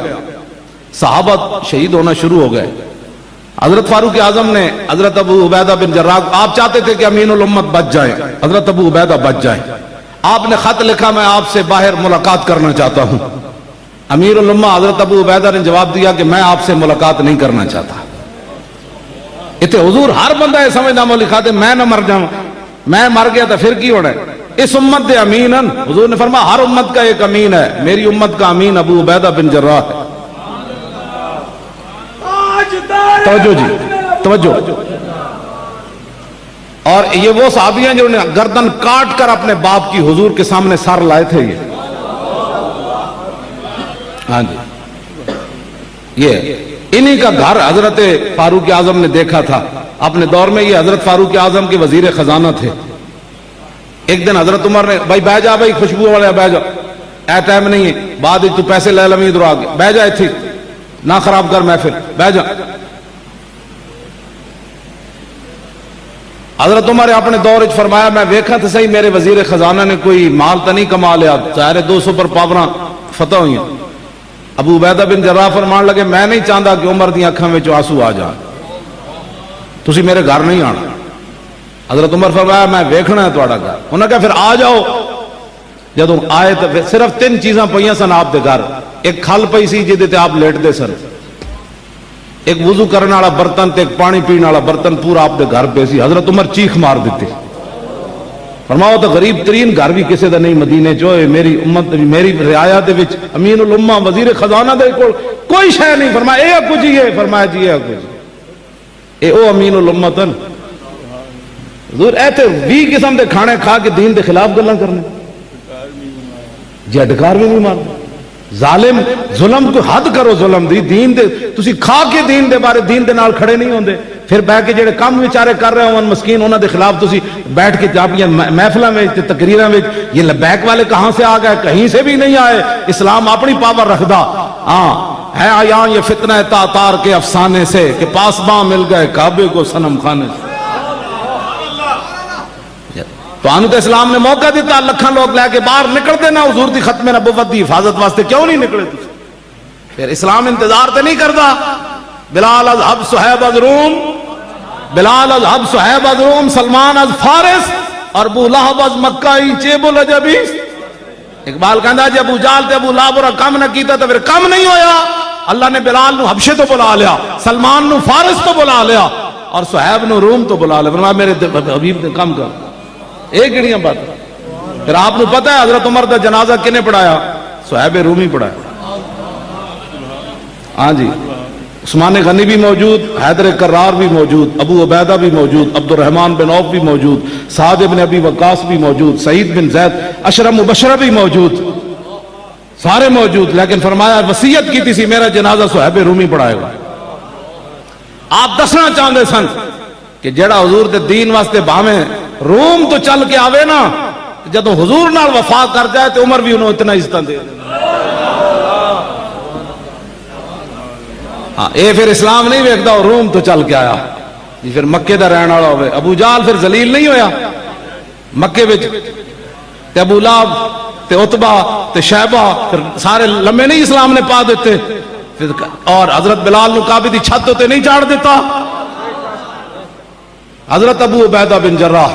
صحابہ شہید ہونا شروع ہو گئے. حضرت فاروق اعظم نے حضرت ابو عبیدہ بن جراح، آپ چاہتے تھے کہ امین الامت بچ جائیں، حضرت ابو عبیدہ بچ جائیں. آپ نے خط لکھا میں آپ سے باہر ملاقات کرنا چاہتا ہوں. امیر الامہ حضرت ابو عبیدہ نے جواب دیا کہ میں آپ سے ملاقات نہیں کرنا چاہتا. اتنے حضور ہر بندہ یہ سمجھنا مولوی خادم میں نہ مر جاؤں، میں مر گیا تو پھر کی ہونا ہے. اس امت دے امین. حضور نے فرمایا ہر امت کا ایک امین ہے، میری امت کا امین ابو عبیدہ بن جراح ہے. توجہ جی، توجہ. اور یہ وہ صحابی ہیں جو نے گردن کاٹ کر اپنے باپ کی حضور کے سامنے سر لائے تھے. یہ ہاں جی، یہ انہی کا گھر حضرت فاروق اعظم نے دیکھا تھا. اپنے دور میں یہ حضرت فاروق اعظم کے وزیر خزانہ تھے. ایک دن حضرت عمر نے، بھائی بہ جا، بھائی خوشبو والے بہ جا، اے ٹائم نہیں ہے، بعد تو پیسے لے لیں ادھر آگے، بہ جا تھی نہ خراب کر محفل، بہ جا. حضرت عمر نے اپنے دور وچ فرمایا میں ویکھا تو صحیح میرے وزیر خزانہ نے کوئی مال تو نہیں کما لیا، ظاہر 200 پر پاوراں فتح ہوئی. ابو عبیدہ بن جراح فرمان لگے میں نہیں چاہتا کہ عمر دی اکھاں وچ آنسو آ جان، تسی میرے گھر نہیں آنا. حضرت عمر فرمایا میں ویکھنا ہے تہاڈا گھر. انہوں نے کہا پھر آ جاؤ. جدوں آئے تو صرف 3 چیزاں پئیاں سن آپ دے گھر. ایک کھل پئی سی جہدے تے آپ لیٹدے سن، ایک وضو کرنے والا برتن تے ایک پانی پینے والا برتن پورا آپ دے گھر پہ سی. حضرت عمر چیخ مار دیتے، فرماؤ تو غریب ترین گھر بھی کسی دا نہیں مدینے چ ہوئے، میری امت میری رعایا دے وچ امین الامہ وزیر خزانہ دے کول کوئی شے نہیں. فرمایا اے کچھ ہی ہے، فرمایا جی اے کچھ اے او امین الامت ہیں. حضور ایتھے 20 قسم دے کھانے کھا کے دین دے خلاف گلاں کرنے، جی ڈکار بھی نہیں مارنا. ظالم ظلم کو حد کرو، ظلم دی دین دے تسی کھا کے دین دے بارے دین دے نال کھڑے نہیں ہوندے. پھر بیٹھ کے جڑے کام بیچارے کر رہے ہون مسکین انہاں دے خلاف تسی بیٹھ کے جاپیاں محفلاں وچ تے تقریراں وچ یہ لبیک والے کہاں سے آ گئے؟ کہیں سے بھی نہیں آئے. اسلام اپنی پاور رکھدا. ہاں ہے آیاں یہ فتنہ تاتار کے افسانے سے کہ پاسباں مل گئے کعبے کو صنم خانے سے. تو آنو تو اسلام نے موقع دیتا لکھاں لوگ لے کے باہر نکل دینا حضور دی ختم نبوت دی حفاظت واسطے کیوں نہیں نکلے تھی؟ پھر اسلام انتظار تے نہیں کرتا. بلال از حب صہیب از روم، بلال از حب صہیب از روم، سلمان از فارس اور ابو لہب از مکہ ہی چیب الجبیس. اقبال کہندا جی ابو جال تے ابو لہب اور کم نہ کیتا تو پھر کم نہیں ہویا. اللہ نے بلال نو حبشے تو بلا لیا، سلمان نو فارس تو بلا لیا اور صہیب نو روم تو بلا لیا. فرمایا میرے حبیب نے کم کر. ایک گڑیاں بات. پھر آپ کو پتہ ہے حضرت عمر دا جنازہ کنے پڑھایا؟ صہیب رومی پڑھایا. ہاں جی، عثمان غنی بھی موجود، حیدر کرار بھی موجود، ابو عبیدہ بھی موجود، عبد الرحمن بن عوف بھی موجود، سعد بن ابی وقاص بھی موجود، سعید بن زید، اشرم مبشرہ بھی موجود، سارے موجود. لیکن فرمایا وصیت کی تھی میرا جنازہ صہیب رومی پڑھائے گا. آپ دسنا چاہتے سن کہ جڑا حضور دے دین واسطے بھاویں روم تو چل کے آوے نا، جدو حضور نال وفا کر جائے تو عمر بھی انہوں اتنا عزت دے. اے پھر اسلام نہیں ویکھدا روم تو چل کے آیا جی. پھر مکے دا رہن والا ہوئے. ابو جال پھر ذلیل نہیں ہویا مکے وچ، تے ابو لہب تے عتبہ تے شیبہ پھر سارے لمحے نہیں اسلام نے پا دیتے. اور حضرت بلال نو کعبے دی چھت تے نہیں چاڑ دیتا. حضرت ابو عبیدہ بن جراح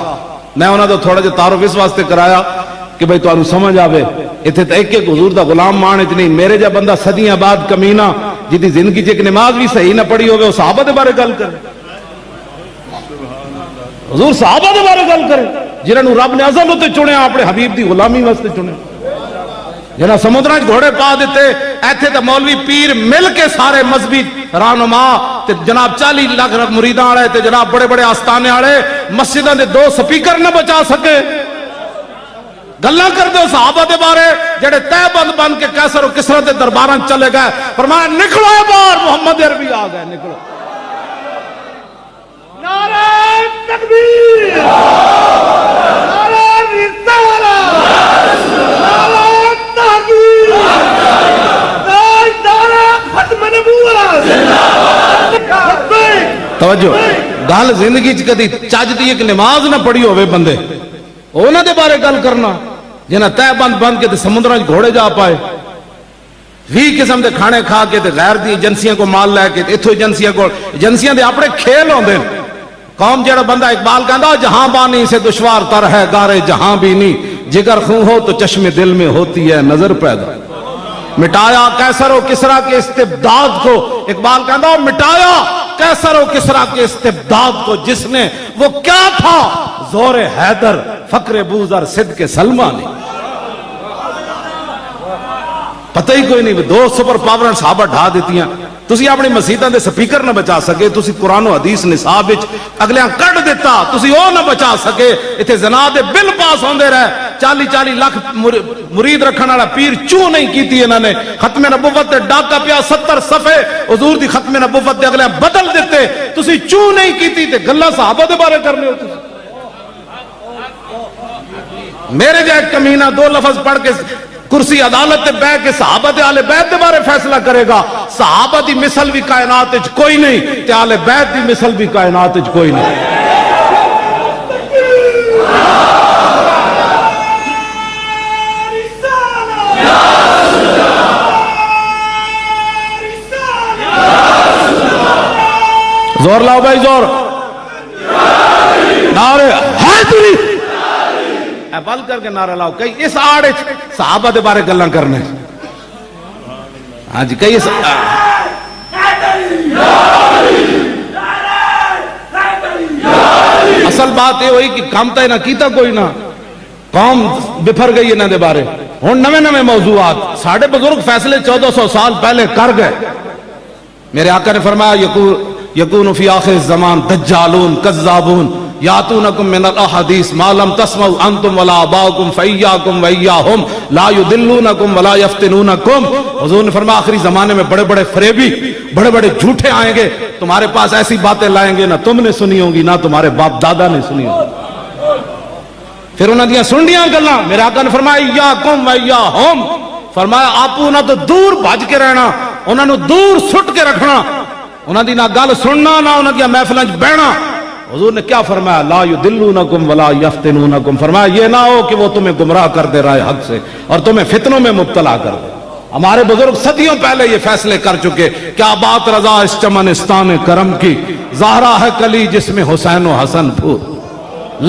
میں انہاں دا تھوڑا جہا تعارف اس واسطے کرایا کہ بھئی تانوں سمجھ آوے. اتنے تو ایک ایک حضور دا غلام مان اتنی میرے جا بندہ صدیاں بعد کمینہ جدی زندگی چ ایک نماز بھی صحیح نہ پڑھی ہوگی وہ صحابہ دے بارے گل کرے. حضور صحابہ دے بارے گل کرے جنہوں رب نے ازل تے چنیا اپنے حبیب دی غلامی واسطے چنیا. جنہاں سمندراں گھوڑے پا دیتے ایتھے تے مولوی پیر مل کے سارے مذہبی رہنما تے جناب 40 لاکھ مریداں والے تے جناب بڑے بڑے آستانے والے مسجداں دے 2 سپیکر نہ بچا سکے. گلاں کر دو صحابہ دے بارے جڑے تہ بند بند کے قیصر و کسریٰ دے درباراں چلے گئے. فرمایا نکلو باہر محمد عربی آ گئے. نکلو. نعرہ تکبیر، نعرہ رسالت، نعرہ تحقیق، نعرہ ختم نبوت. توجہ گل زندگی چ کدی چج دی ایک نماز نہ پڑھی ہوئے بندے انہاں دے بارے گل کرنا جنہاں تہ بند بند کے تے سمندراں گھوڑے جا پائے 20 قسم دے کھانے کھا کے تے غیر دی ایجنسیاں کو مال لے کے اتھوں ایجنسیاں دے اپنے کھیل ہوندے. قوم جڑا بندہ اقبال کہندا جہاں بانی سے دشوار تر ہے گارے جہاں بھی نہیں، جگر خوں ہو تو چشم دل میں ہوتی ہے نظر پیدا. مٹایا قیصر و کسریٰ کے استبداد کو. اقبال کہندا مٹایا قیصر و کسریٰ کے استبداد کو جس نے، وہ کیا تھا زور حیدر فقر بوذر صدق سلمہ نے. پتہ ہی کوئی نہیں 2 سپر پاور صحابہ ڈھا دیتی ہیں. تسی اپنی مسیحتاں دے سپیکر نہ بچا سکے، تسی قرآن و حدیث نصاب وچ اگلیاں کٹ دیتا، تسی او نہ بچا سکے. ایتھے زنا دے بل پاس ہوندے رہے. 40 لاکھ مرید رکھن والا پیر چوں نہیں کیتی انہاں نے. ختم نبوت تے ڈاکا پیا 70 صفحے حضور دی ختم نبوت دے اگلیاں بدل دیتے. تسی چوں نہیں کیتی تے گلاں صحابہ دے بارے کرنے ہو. میرے جائے کمینہ 2 لفظ پڑھ کے کرسی عدالت تے بیٹھ کے صحابہ دے اہل بیت دے بارے فیصلہ کرے گا. صحابہ دی مثل بھی کائنات وچ کوئی نہیں تے اہل بیت دی مثل بھی کائنات وچ کوئی نہیں. زور لاؤ بھائی زور. نعرے حیدری بل کر کے نعرہ لاؤ. کئی اس آڑے صحابہ دے بارے گلاں کرنے. ہاں جی کئی اصل بات یہ ہوئی کہ کام تا نہ کیتا کوئی نہ قوم بفر گئی انہاں دے بارے. ہن نویں موضوعات ساڑھے بزرگ فیصلے 1400 سال پہلے کر گئے. میرے آقا نے فرمایا یکون فی آخر الزمان دجالون کذابون یاتونکم من الاحادیث ما لم تسمعوا انتم ولا آباؤکم فایاکم وایاہم لا یدلونکم ولا یفتنونکم. حضور نے فرمایا آخری زمانے میں بڑے بڑے فریبی بڑے بڑے جھوٹے آئیں گے، تمہارے پاس ایسی باتیں لائیں گے نہ تم نے سنی ہوں گی نہ تمہارے باپ دادا نے سنی ہوں گی. پھر انہوں نے سنڈیاں گلاں. میرے آقا نے فرمایا ایاکم وایاہم، فرمایا آپو نہ تو دور بھج کے رہنا انہاں نو دور سٹ کے رکھنا، انہاں دی نہ گل سننا نہ انہاں دی محفلاں وچ بہنا۔ حضور نے کیا فرمایا؟ لا یضلونکم ولا یفتنونکم، فرمایا یہ نہ ہو کہ وہ تمہیں گمراہ کر دے رائے حق سے اور تمہیں فتنوں میں مبتلا کر دے۔ ہمارے بزرگ صدیوں پہلے یہ فیصلے کر چکے، کیا بات رضا اس چمنستان کرم کی، زہرا ہے کلی جس میں حسین و حسن پھول،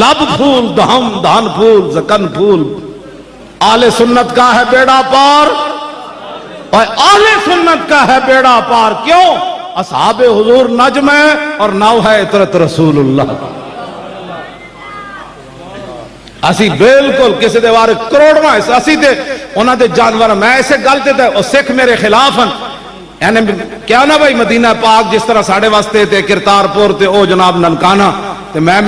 لب پھول دہم دہن پھول زکن پھول۔ اہل سنت کا ہے بیڑا پار اور اہل سنت کا ہے بیڑا پار، کیوں؟ اصحاب حضور نجم ہے اور نو ہے عطرت رسول اللہ۔ اسی بالکل کسی دے وارے کروڑواں اسی تے انہاں دے جانور، میں ایسے گل تے او سکھ میرے خلاف ہیں، یعنی کیا نا بھائی مدینہ پاک جس طرح ساڑھے واسطے تے کرتارپور تے او جناب ننکانہ تے میں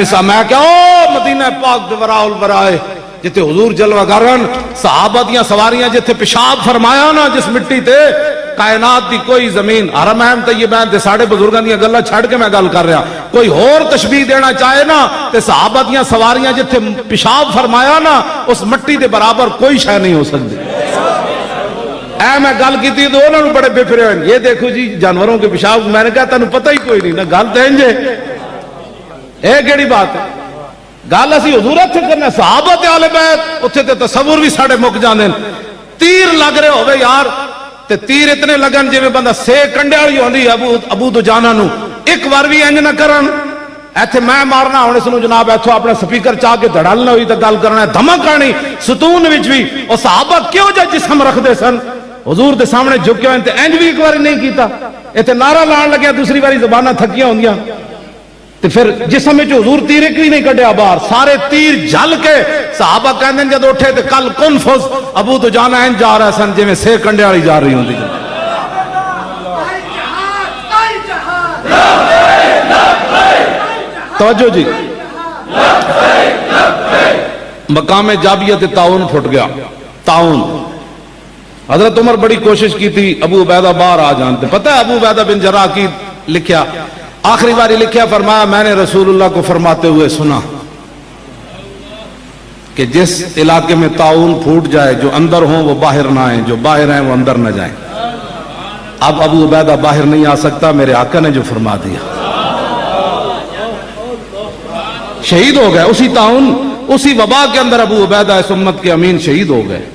کیا او مدینہ پاک دے وراء الورائے جتے حضور جلوہ گرن صحابہ دیاں سواریاں جتے پیشاب فرمایا نا جس مٹی تے، کائنات دی کوئی زمین حرمین طیبین تے ساڑھے بزرگاں دیاں گلاں چھڑ کے میں گل کر رہا، کوئی اور تشبیہ دینا چاہے نا تے صحابہ دیاں سواریاں جتے پیشاب فرمایا نا اس مٹی دے برابر کوئی شے نہیں ہو سکتی۔ اے میں گل کی تھی تو انہوں نے بڑے بے پھرے ہوئے، یہ دیکھو جی جانوروں کے پیشاب، میں نے کہا تنوں پتہ ہی کوئی نہیں نا گل تے انجے اے کیڑی بات ہے؟ گل اسی حضور اتھے کرنا، صحابہ تے اہل بیت اتھے تے تصور بھی ساڑھے مک جاندے، تیر لگ رہے ہوئے یار تے تیر اتنے لگن جی میں بندہ سے کنڈے والی ہوندی ابو دجانہ نو ایک بار بھی انج نہ کرن، ایتھے میں مارنا ہونے سنو جناب ایتھو اپنا سپیکر چاہ کے دھڑال نہ ہوئی تو گل کرنا ہے دھمک آنی ستون وچ بھی، اور صحابہ کیوں جا جسم رکھ دے سن حضور دے سامنے جھکے ہوئے تے انج بھی ایک بار نہیں کیتا، ایتھے نعرہ لان لگیا دوسری باری زبانہ تھکیاں ہوندیاں تے پھر جسم میں جو حضور تیر ایک بھی نہیں کڈیا باہر، سارے تیر جھل کے صحابہ کہندے جد اٹھے تے کل کنفذ ابو دجانہ انج جا رہا سن جے میں سے کنڈے والی جا رہی ہوندی۔ توجہ جی، مقام جابیت تعاون پھٹ گیا، تعاون۔ حضرت عمر بڑی کوشش کی تھی ابو عبیدہ باہر آ جانتے، پتہ ہے ابو عبیدہ بن جراح کی لکھیا آخری باری لکھیا، فرمایا میں نے رسول اللہ کو فرماتے ہوئے سنا کہ جس علاقے میں تعاون پھوٹ جائے جو اندر ہوں وہ باہر نہ آئیں، جو باہر ہیں وہ اندر نہ جائیں۔ اب ابو عبیدہ باہر نہیں آ سکتا، میرے آقا نے جو فرما دیا، شہید ہو گئے اسی تعاون اسی وبا کے اندر ابو عبیدہ اس امت کے امین شہید ہو گئے،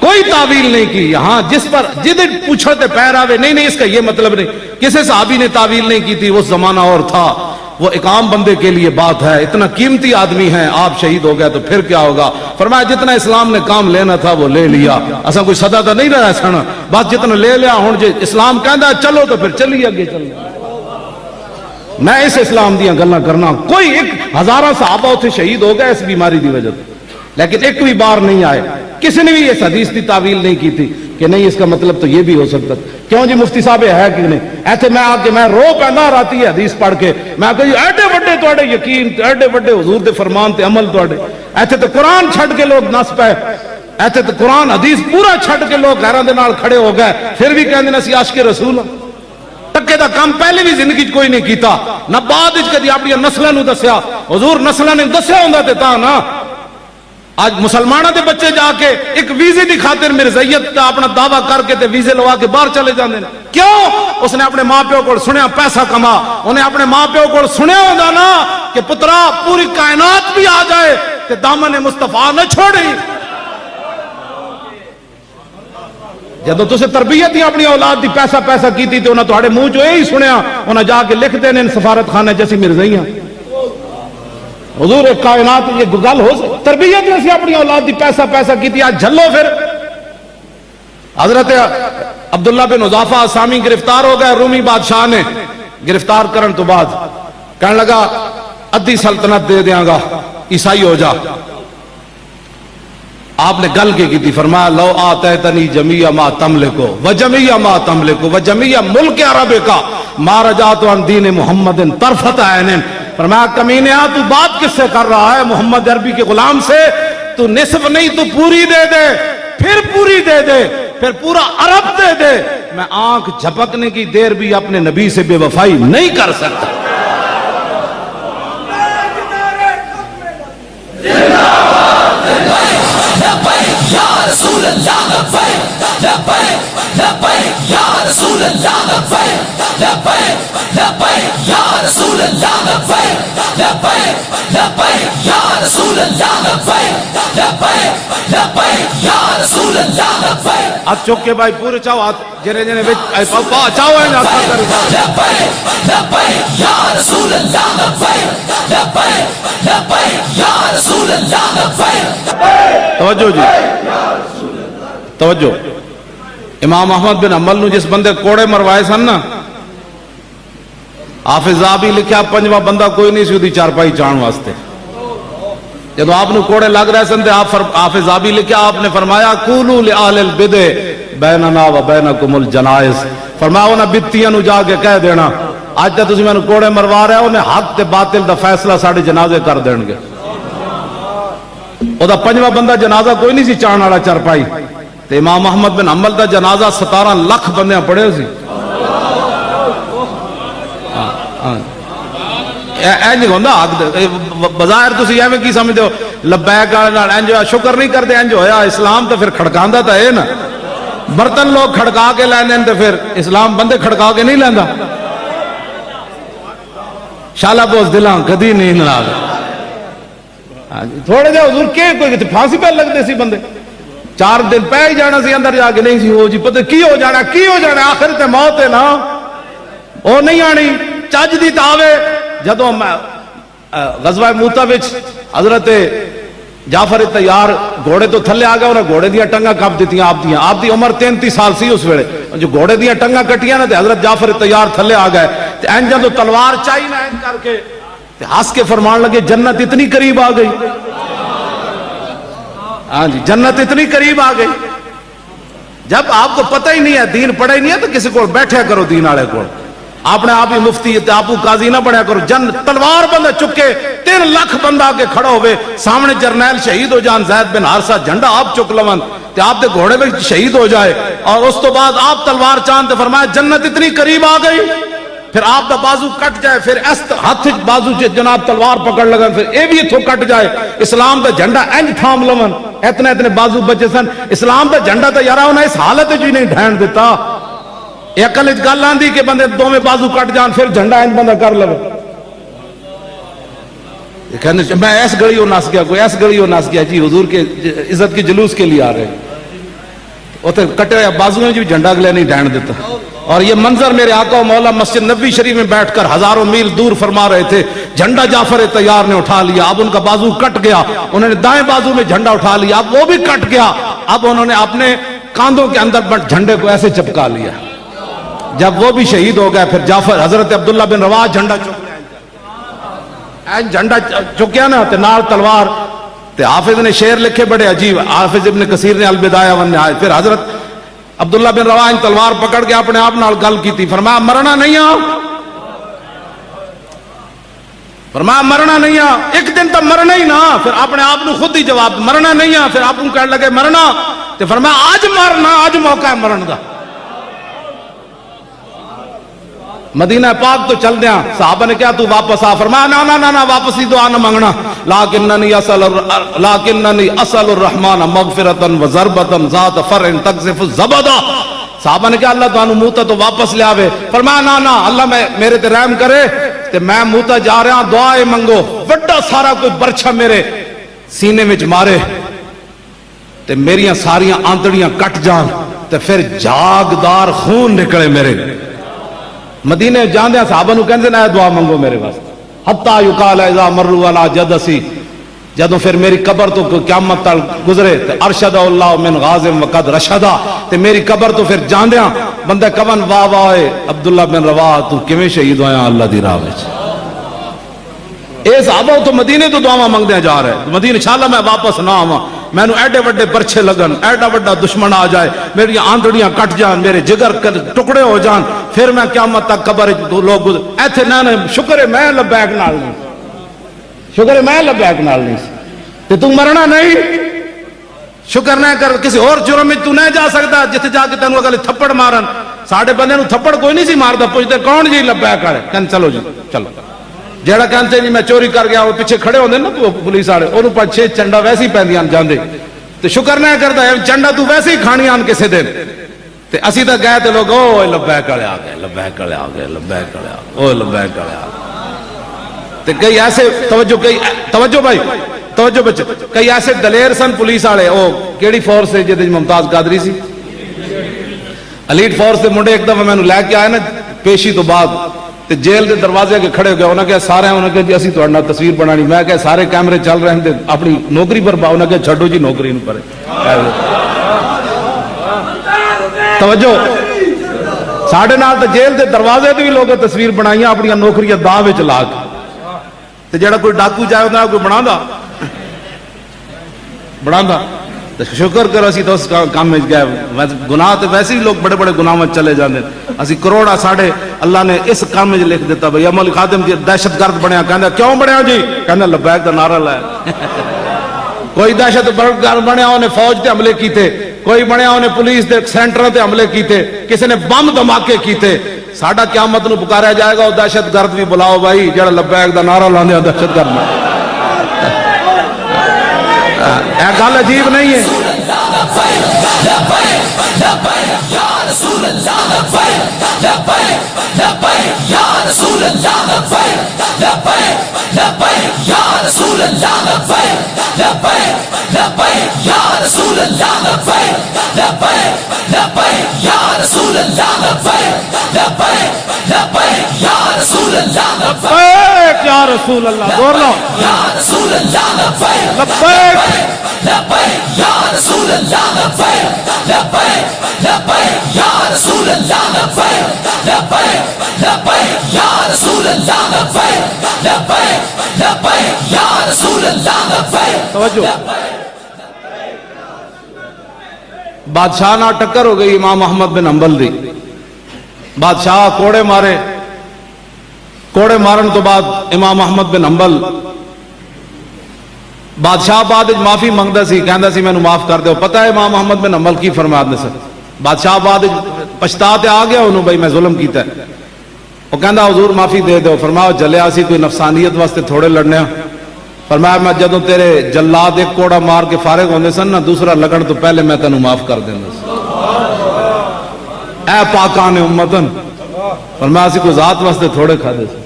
کوئی تعویل نہیں کی۔ یہاں جس پر جدھر پوچھتے پیر آوے نہیں اس کا یہ مطلب نہیں، کسی صحابی نے تعویل نہیں کی تھی، وہ زمانہ اور تھا، وہ ایک عام بندے کے لیے بات ہے، اتنا قیمتی آدمی ہے، آپ شہید ہو گئے تو پھر کیا ہوگا؟ فرمایا جتنا اسلام نے کام لینا تھا وہ لے لیا، ایسا کوئی صدا تو نہیں رہا سن، بس جتنا لے لیا ہوں جی اسلام کہندا چلو تو پھر چلیے اگے چلو۔ میں اس اسلام دیا گلاں کرنا، کوئی ایک ہزارہ صحابہ اتنے شہید ہو گئے اس بیماری دی وجہ لیکن ایک بھی بار نہیں آئے، کسی نے بھی اس حدیث کی تعویل نہیں کی تھی کہ نہیں اس کا مطلب تو یہ بھی ہو سکتا، کیوں جی مفتی صاحب ہے کہ نہیں؟ ایتھے میں آ کے میں رو پیدا راتی ہے حدیث پڑھ کے، میں کہ جی ایڈے بڑے تواڈے یقین، ایڈے بڑے حضور دے فرمان تے عمل تواڈے، ایتھے تے قرآن چھڈ کے لوگ نس پے، ایتھے تے قرآن حدیث پورا چھڈ کے لوگ غیراں دے نال کھڑے ہو گئے، پھر بھی کہندے نے اسی عاشق رسول ہاں۔ ٹکے دا کام پہلے بھی زندگی کوئی نہیں کیتا، نہ بعد وچ کدی اپنی نسلاں نو دسیا، حضور نسلاں نے دسیا ہوندا تے تاں نا۔ آج مسلمانوں دے بچے جا کے ایک ویزے دی خاطر مرزائیت کا اپنا دعویٰ کر کے تے ویزے لوا کے باہر چلے جاندے ہیں، کیوں؟ اس نے اپنے ماں پیو کو سنیا پیسہ کما، انہیں اپنے ماں پیو کو سنیا ہوندا نا کہ پترا پوری کائنات بھی آ جائے تے دامن مصطفیٰ نہ چھوڑی۔ جدو تسے تربیت ہی اپنی اولاد دی پیسہ کیتی تے انہاں تہاڈے منہ چوں یہی سنیا، انہاں جا کے لکھ دینے سفارت خانے جیسی مرزائیاں۔ حضور کائنات یہ گل ہو تربیت نے اپنی اولاد دی پیسہ کیتی، آج جھلو پھر۔ حضرت عبداللہ بن حذافہ اسامی گرفتار ہو گئے، رومی بادشاہ نے گرفتار کرن تو بعد کہنے لگا ادھی سلطنت دے دیاں گا، عیسائی ہو جا۔ آپ نے گل کی تھی، فرمایا لو آتیتنی جمیع ما تملکو وجمیع ما تملکو وجمیع ملک عرب کا ما رجعت عن دین محمد طرفت عین۔ فرمایا کمینہ تو بات کس سے کر رہا ہے؟ محمد عربی کے غلام سے۔ تو نصف نہیں تو پوری دے دے، پھر پوری دے دے، پھر پورا عرب دے دے، میں آنکھ جھپکنے کی دیر بھی اپنے نبی سے بے وفائی نہیں کر سکتا۔ لبیک یا رسول اللہ لبیک لبیک لبیک یا رسول رسول اللہ لبیک لبیک لبیک یا رسول اللہ لبیک لبیک لبیک یا رسول اللہ لبیک لبیک لبیک یا رسول اللہ لبیک ہاتھ چوک کے بھائی پورے چاہو ہاتھ جنے جنے چاہو ہے ہاتھ کرو لبیک لبیک یا رسول اللہ لبیک لبیک لبیک یا رسول اللہ لبیک توجہ جی توجہ امام احمد بن حنبل نو جس بندے کوڑے مروائے سن نا حافظ زابی لکھیا پنجواں بندہ کوئی نہیں سی دی چارپائی چان واسطے جب آپ نے کوڑے لگ رہے سن تے حافظ زابی لکھیا آپ نے فرمایا قولوا لأہل البدع بیننا و بینکم الجنائز فرمایا انہاں بدتیاں نو جا کے کہہ دینا آج تے تسی میں کوڑے مروا رہے ہو انہیں حق تے باطل دا فیصلہ ساڑے جنازے کر دیں گے او دا پنجواں بندہ جنازہ کوئی نہیں سی چان والا چارپائی تے امام احمد بن حنبل دا جنازہ 17 لاکھ بندیاں پڑھے سی اینج ہوندا بظاہر تسی ایویں کی سمجھدے ہو لبیک نال اینج شکر نہیں کردے اینج ہویا اسلام تے پھر کھڑکاندا تے اے نا برتن لوگ کھڑکا کے لیندے تے پھر اسلام بندے کھڑکا کے نہیں لیندا شالا بوس دلاں کدی نہیں ناراض تھوڑے جے حضور کے کوئی پھانسی پہ لگدے سی بندے 4 دن پہ ہی جانا سی اندر جا کے نہیں سی ہو جی پتہ کی ہو جانا آخر تے موت ہے نا او نہیں آنی چج دی تاوے جدوں غزوہ موتا وچ حضرت جعفر تیار گھوڑے تو تھلے آ گیا انہیں گھوڑے دیا ٹنگا کپ دیتی آپ دی عمر 33 سال سی اس ویلے جو گھوڑے دیا ٹنگا کٹیاں نا تے حضرت جعفر تیار تھلے آ گئے تے این جدوں تلوار چاہی نہ این کر کے تے ہنس کے فرمان لگے جنت اتنی قریب آ گئی ہاں جی جنت اتنی قریب آ گئی جب آپ کو پتہ ہی نہیں ہے دین پڑھا ہی نہیں ہے تو کسی کو بیٹھے کرو دین والے کو آپ نے آپ ہی مفتی آپ قاضی نہ بڑھیا کرو تلوار بندہ چکے 3 لاکھ بندہ کے کھڑا ہوئے سامنے جرنیل شہید ہو جان زید بن حارثہ جھنڈا آپ چک لون تے آپ دے گھوڑے میں شہید ہو جائے اور اس تو بعد آپ تلوار چاند تے فرمایا جنت اتنی قریب آ گئی پھر آپ دا بازو کٹ جائے پھر اس ہاتھ بازو جناب تلوار پکڑ لگن پھر اے بھی اتھوں کٹ جائے اسلام دا جھنڈا انج تھام لون اتنے بازو بچے سن اسلام دا جھنڈا تو یارا انہیں اس حالت جو نہیں ڈھین دیتا اکل گل آندی کہ بندے دو میں بازو کٹ جان پھر جھنڈا انج بندہ کر لو میں ایس گڑی ہو ناس گیا کوئی ایس گڑی ہو ناس گیا جی حضور کے عزت کے جلوس کے لیے آ رہے کٹے بازو میں جو جھنڈا اگلے نہیں ڈھین دیتا اور یہ منظر میرے آقا و مولا مسجد نبوی شریف میں بیٹھ کر ہزاروں میل دور فرما رہے تھے جھنڈا جعفر تیار نے اٹھا لیا اب ان کا بازو کٹ گیا انہوں نے دائیں بازو میں جھنڈا اٹھا لیا اب وہ بھی کٹ گیا اب انہوں نے اپنے کاندھوں کے اندر جھنڈے کو ایسے چپکا لیا جب وہ بھی شہید ہو گئے پھر جعفر حضرت عبداللہ بن رواحہ جھنڈا چک جھنڈا چکیا نا تے نال تلوار تے حافظ نے شعر لکھے بڑے عجیب حافظ ابن کثیر نے البدایہ والنہایہ پھر حضرت عبداللہ بن رواحہ تلوار پکڑ کے اپنے آپ نال گل کی تھی فرمایا مرنا نہیں فرمایا مرنا نہیں ایک دن تو مرنا ہی نا پھر اپنے آپ نے خود ہی جواب مرنا نہیں پھر آپ کو کہنے لگے مرنا تو فرمایا آج مرنا آج موقع ہے مرن دا مدینہ پاک تو چل دیا صحابہ نے کیا تو واپس آ فرمایا نا نا نا نا واپس ہی دعا نہ مانگنا لیکننی اسأل الرحمن مغفرتا و ضربتا ذات فرع تقذف الزبدا صحابہ نے کہا اللہ تو انہوں موتا تو واپس لے آوے فرمایا نا نا اللہ میرے تے رحم کرے تے میں موتا جا رہا ہوں دعائے منگو وڈا سارا کوئی برچہ میرے سینے میں مارے تے میریاں ساریاں آندڑیاں کٹ جان تے پھر جاگدار خون نکلے میرے مدینے جاندے ہیں صحابہ نو کہندے نا دعا منگو میرے واسطے حتی یقال اذا مروا علی جدسی جدوں پھر میری قبر تو قیامت تک گزرے تے ارشد اللہ من غازم وقد رشدا تے میری قبر تو پھر جاندیاں بندے کون واہ واہ عبداللہ بن رواحہ تو کیویں شہید ہویا اللہ دی راہ وچ اے صحابہ تو مدینے تو دعاواں منگدے جا رہے مدینے انشاءاللہ میں واپس نہ آواں میں نو ایڈے وڈے برچے لگن ایڈا وڈا دشمن آ جائے میری آندڑیاں کٹ جان میرے جگر ٹکڑے ہو جان پھر میں قیامت تک قبر لوگ ایتھے نہ شکر ہے میں لبیک نال نہیں شکر ہے میں لبیک نال نہیں تے تو مرنا نہیں شکر نہ کر کسی اور جرم میں تو نہ جا سکتا جتھے جا کے تینوں اگلے تھپڑ مارن ساڈے بندے نو تھپڑ کوئی نہیں سی ماردا پوچھتے کون جی لبیک والے کہن چلو جی چلو جیڑا کہتے جی میں چوری کر گیا وہ پیچھے کھڑے ہوندے نا پولیس والے انہوں پر 6 چنڈا ویسے ہی پیندیاں جاندے تے شکر نہ کردا ہے چنڈا تو ویسے ہی کھانی آن کسے دن تے اسی تو گئے تے لوگ او لبیک والے آ گئے، لبیک والے آ گئے، لبیک والے آ گئے، او لبیک والے آ گئے. تے کئی ایسے توجہ بھائی، توجہ بچے، کئی ایسے دلیر سن پولیس والے، او کیڑی فورس ہے جہد ممتاز قادری سی، ایلیٹ فورس دے منڈے ایک دفعہ مینوں لے کے آئے نا پیشی تو بعد، تے جیل دے دروازے کے کھڑے ہو گئے. انہاں کہا سارے، انہاں کہا جی اسی تہاڈے نال تصویر بنانی. میں کہا سارے کیمرے چل رہے ہیں اپنی نوکری پر باؤ. انہاں کہا چھڈو جی نوکری نوں پرے. توجہ، ساڈے نال تے جیل دے دروازے تے بھی لوگ تصویر بنائیاں اپنی نوکریاں داں وچ لا کے. تے جڑا کوئی ڈاکو جائے انہاں کوئی بنادا تو شکر کرو اسی تو اس کام میں گئے. گناہ تو ویسے ہی لوگ بڑے بڑے گناہ میں چلے جاندے. اسی کروڑا ساڑھے اللہ نے اس کام میں لکھ دیتا بھئی عمل خادم جی دہشت گرد بنیا. کہندا کیوں بنیا جی؟ کہندا لبیک دا نعرہ لایا. کوئی دہشت گرد بنیا انہیں فوج تے حملے کیتے، کوئی بنیا انہیں پولیس دے سینٹر تے حملے کیتے، کسی نے بم دھماکے کیتے. ساڈا قیامت نو پکارا جائے گا وہ دہشت گرد بھی بلاؤ بھائی جڑا لبیک دا نعرہ لاندے دہشت گرد میں. اے گل عجیب نہیں ہے؟ لبیک یا رسول اللہ، زور لو لبیک یا رسول اللہ، لبیک یا رسول اللہ، لبیک یا رسول اللہ، لبیک یا رسول اللہ. توجہ، بادشاہ نہ ٹکر ہو گئی امام احمد بن حنبل دی. بادشاہ کوڑے مارے، کوڑے مارن تو بعد امام احمد بن حنبل بادشاہ بعد معافی منگدا سی، کہندا سی مینوں معاف کر دیو. پتہ ہے امام احمد بن حنبل کی فرمایا نے سر؟ بادشاہ بعد پچھتا تے آ گیا انہوں بھائی میں ظلم کیتا ہے. وہ کہندا حضور معافی دے دیو. فرمایا جلیا سی کوئی نفسانیت واسطے تھوڑے لڑنے. فرمایا میں جدوں تیرے جلاد ایک کوڑا مار کے فارغ ہوندے سن نا دوسرا لگن تو پہلے میں تینوں معاف کر دیندا سی. اے پاکان امتن، فرمایا سی کوئی ذات واسطے تھوڑے کھادے سی.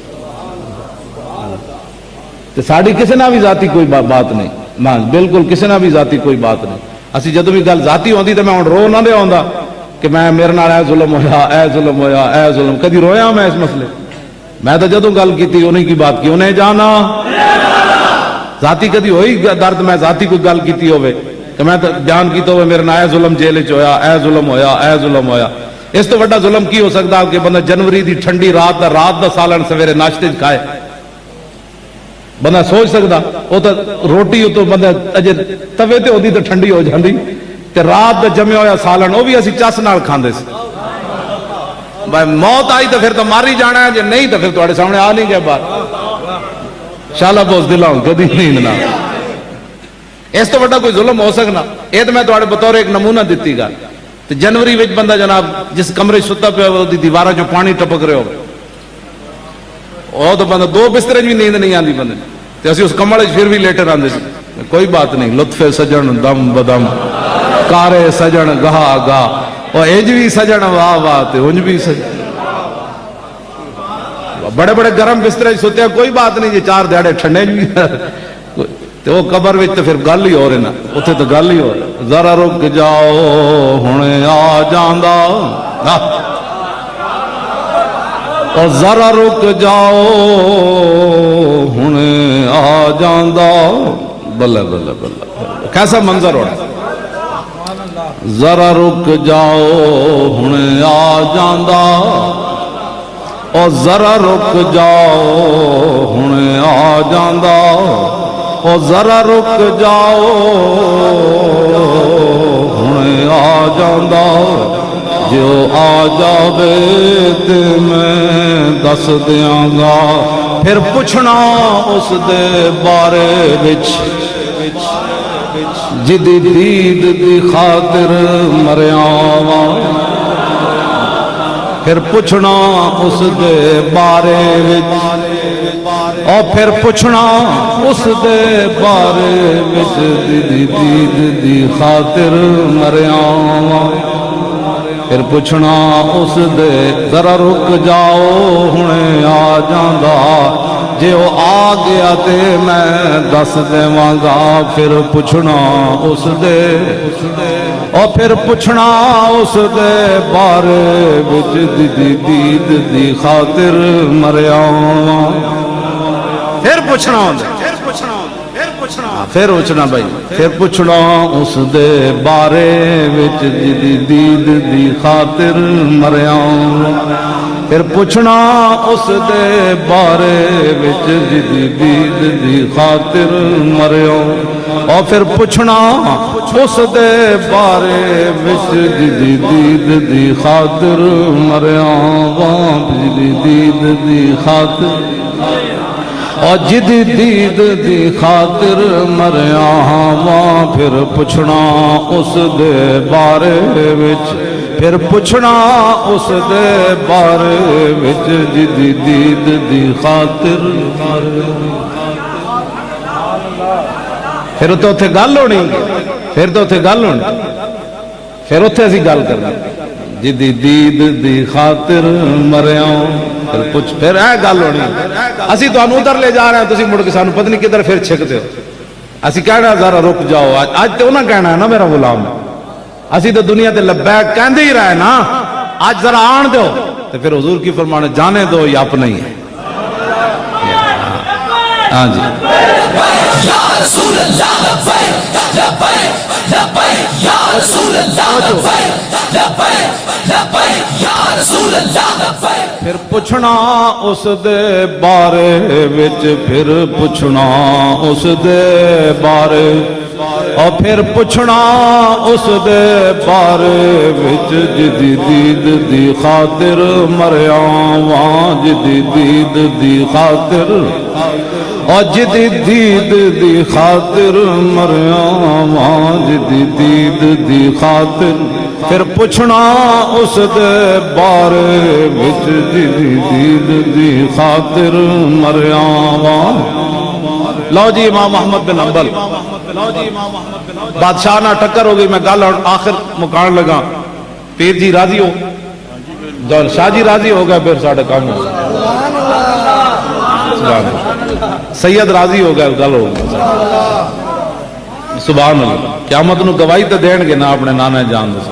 ساڑی کسی نہ بھی ذاتی کوئی بات نہیں، نا بالکل کسی نہ بھی ذاتی کوئی بات نہیں. اسی جدو بھی گل ذاتی ہوندی تو میں ہن رو نہ دے ہوندا کہ میں میرے نال اے ظلم ہویا، اے ظلم ہویا، اے ظلم. کدی رویا میں اس مسئلے؟ میں تو جدو گل کیتی انہی کی بات کی انہیں جانا. ذاتی کدی ہوئی درد میں ذاتی کوئی گل کیتی ہوئے کہ میں جان کیتا ہوئے میرے نال اے ظلم جیل وچ ہویا، اے ظلم ہویا، اے ظلم ہویا. اس تو بڑا ظلم کی ہو سکتا کہ بندہ جنوری دی ٹھنڈی رات دا سالن سویرے ناشتے کھائے؟ بندہ سوچ سکتا؟ وہ تو روٹی تو بندہ اجے توے تے ہوندی تو ٹھنڈی ہو جاندی، تے رات دا جمیا ہویا سالن وہ بھی اسی چس نال کھاندے سی. بھائی موت آئی تو پھر تو ماری جانا ہے، جے نہیں تو پھر تواڈے سامنے آ نہیں گیا باہر. شالا بوز دلاں کدی نیند نہ. اس تو بڑا کوئی ظلم ہو سکنا؟ یہ تو میں تواڈے بطور ایک نمونہ دتی گا. تے جنوری وچ بندہ جناب جس کمرے ستا پیا وہ دیواراں چوں پانی ٹپک رہے ہو، وہ تو بندہ دو بسترے بھی نیند نہیں آتی بندے تے اسی اس کمبل پھر بھی لیٹر آندے سی. کوئی بات نہیں، لطف سجن دم بدم کارے سجن گاہ گاہ. اور انج بھی سجن واہ واہ تے انج بھی سجن. بڑے بڑے گرم بسترے سوتے ہیں کوئی بات نہیں جی، چار دیہڑے ٹھنڈے بھی تے وہ قبر وچ تے پھر گل ہی ہو رہی نا، اتنے تو گل ہی ہو رہی. ذرا رک جاؤ ہنے آ جاندا، اور ذرا رک جاؤ ہنے آ جاندا. بلے بلے بلے کیسا منظر ہو رہا. ذرا رک جاؤ ہنے آ جاندا، اور ذرا رک جاؤ ہنے آ جاندا، اور ذرا رک جاؤ ہنے آ جاندا. جو آ جاوے تے میں دس دیاں گا، پھر پوچھنا اس دے بارے وچ جدی دید دی خاطر مریاں وا. پھر پوچھنا اس دے بارے وچ، اور پھر پوچھنا اس دے بارے وچ جدی دید دی خاطر مریاں وا. پھر پوچھنا اس دے ذرا رک جاؤ ہنے آ جاندا جے وہ آ گیا تے میں دس دیواں گا پھر پوچھنا اس دے اور پھر پوچھنا اس دے بارے وچ دید دی خاطر مریا پھر پوچھنا پھر پوچھنا بھائی پھر پوچھنا اس دے بارے وچ دید دی خاطر مریا پھر پوچھنا اس دے بارے وچ دید دی خاطر مریا اور پھر پوچھنا اس دے بارے وچ دید دی خاطر مریا دید دی خاطر اور جدید دی خاطر مریا ہاں پھر پوچھنا اس دے بارے وچ پھر پوچھنا اس دے بارے وچ جدید دی خاطر پھر تو اتھے گل ہونی پھر تو اتھے گل ہونی پھر اتھے اسی گل کرنا جدید دی خاطر مریا پھر اے گل ہونی اسی تو ادھر لے جا رہے ہیں تسی مڑ کے سانو پتہ نہیں کدھر پھر چھکتے ہو اسی کہنا ذرا رک جاؤ آج تو نہ کہنا ہے نا میرا غلام اسی تو دنیا تے لبیک کہندے ہی رہے نا آج ذرا آن دو تو پھر حضور کی فرمانے جانے دو یا اپنا ہی ہے ہاں جی یا رسول اللہ لبیک لبیک لبیک یا رسول اللہ لبیک لبیک لبیک یا رسول اللہ لبیک پھر پوچھنا اس دے بارے وچ پھر پوچھنا اس دے بارے اور پھر پوچھنا اس دے بارے وچ جدید دی خاطر مریا واں جدید دی خاطر اور جدید دی خاطر مریا واں جدید دی خاطر پھر پوچھنا اس دے بارے وچ جدید دی خاطر مریا واں لو جی امام احمد بن حنبل بادشاہ نہ ٹکر ہو گئی میں گل آخر مکان لگا پیر جی راضی ہو جب شاہ جی راضی ہو گئے پھر ساڑھے کام ہو سید راضی ہو گئے گل ہو گئی سبحان اللہ قیامت نو گواہی تے دین گے نا اپنے نانے جان دے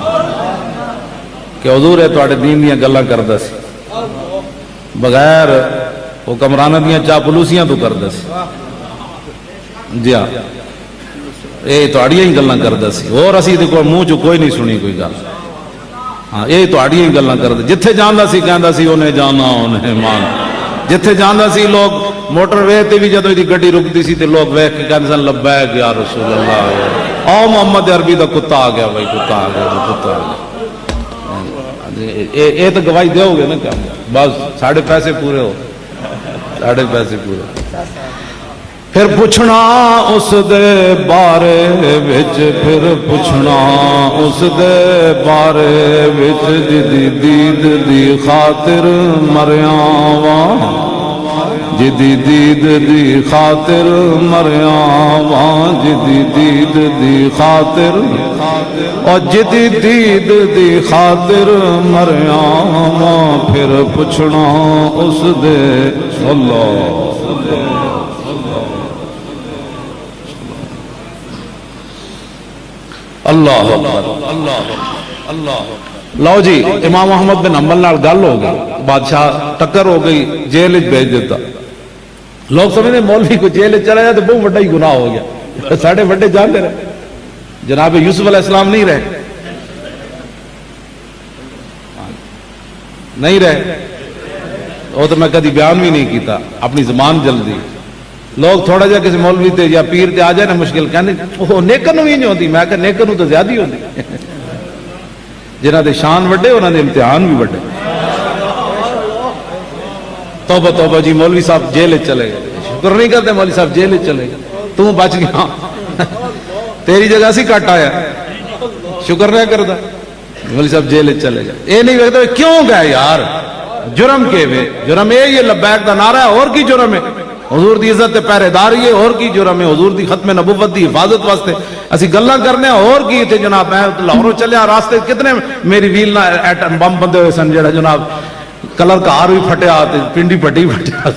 کہ حضور ہے تواڈے دین دیاں گلاں کردا سی بغیر حکمراناں دیاں چاپلوسیاں تو کردا سی جی ہاں یہ تواڈیاں ہی گلاں کردا سی اور اسی دے کول منہ چ کوئی نہیں سنی کوئی گل ہاں یہ تواڈیاں ہی گلاں کردا جتھے جاندا سی کہندا سی اونے جانا اونے مان جتھے جاندا سی لوگ موٹر وے تے بھی جدوں دی گڈی رکدی سی تے لوگ ویکھ کے کہندے سن لبیک یا رسول اللہ او محمد عربی دا کتا آ گیا بھائی کتا آ گیا کتا آ گیا اے تو گواہی دیو گے نا کیا بس ساڑھے پیسے پورے ہو ساڑھے پیسے پورے پھر پوچھنا اس دے بارے وچ پھر پوچھنا اس دے بارے وچ جدید دی خاطر مریا واں جدید دی خاطر مریا واں جدید دی خاطر اور جدید دی خاطر مریا واں پھر پوچھنا اس دے اللہ اللہ اللہ لو جی امام احمد بن حنبل نال گل ہو گئی بادشاہ ٹکر ہو گئی جیل بھیج دیتا لوگ سمجھتے مولوی کو جیل چلا جائے تو بہت بڑا ہی گناہ ہو گیا ساڑھے بڑے جانتے رہے جناب یوسف علیہ السلام نہیں رہے وہ تو میں کدی بیان بھی نہیں کیتا اپنی زبان جلدی لوگ تھوڑا جا کسی مولوی تے یا پیر تے آ جائے نا مشکل کہنے وہ نیکر نو ہی نہیں ہوتی میں کہ نیکر نو تو زیادہ ہی ہوتی جنہاں دے شان وڈے انہاں دے امتحان بھی وڈے توبہ توبہ جی مولوی صاحب جیل چلے گئے شکر نہیں کرتے مولوی صاحب جیل چلے گئے تو بچ گیا تیری جگہ سی کٹ آیا شکر نہیں کرتا مولوی صاحب جیل چلے گئے یہ نہیں کہتے کیوں گئے یار جرم کے وے جرم یہ لبیک دا نعرہ ہے اور کی جرم ہے حضور دی عزت تے پہرےداری ہے، اور کی جرم ہے؟ حضور دی ختم نبوت دی حفاظت واسطے اسی گلاں کرنے، اور کی تے جناب میں لاہوروں چلیا راستے کتنے میری ویل نہ ایٹم بم بندے ہوئے سن، جڑا جناب کلر کار بھی پھٹیا تے پنڈی پٹی پھٹیا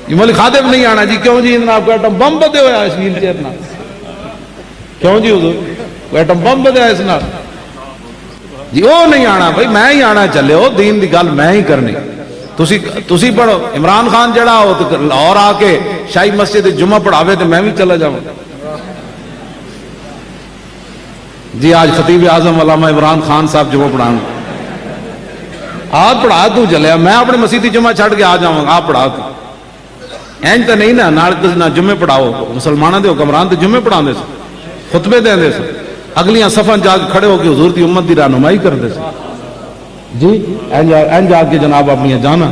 یہ مولوی خادم نہیں آنا جی، کیوں جی جناب کو ایٹم بم بندے ہویا اس ویل چیئر نال، کیوں جی حضور ایٹم بم بندے اس نال جی، وہ نہیں آنا بھائی، میں ہی آنا چلے ہو، دین دی گل میں ہی کرنی، تسی پڑھو۔ عمران خان جڑا ہو تو لاہور آ کے شاہی مسجد جمعہ پڑھاوے تو میں بھی چلا جاؤں جی۔ آج خطیب اعظم علامہ عمران خان صاحب جمعہ پڑھان آپ پڑھا تو چلے، میں اپنے مسجد جمعہ چھڑ کے آ جاؤں، آپ پڑھا تو اینج تو نہیں نا، نہ جمعے پڑھاؤ، مسلمانوں دے حکمران تو جمعے پڑھا دے سو، خطبے دیں دے سو، اگلیاں صفاں جا کے کھڑے ہو کے حضور دی امت دی رہنمائی کر دے سو جی، اینج آ کے جناب اپنی جانا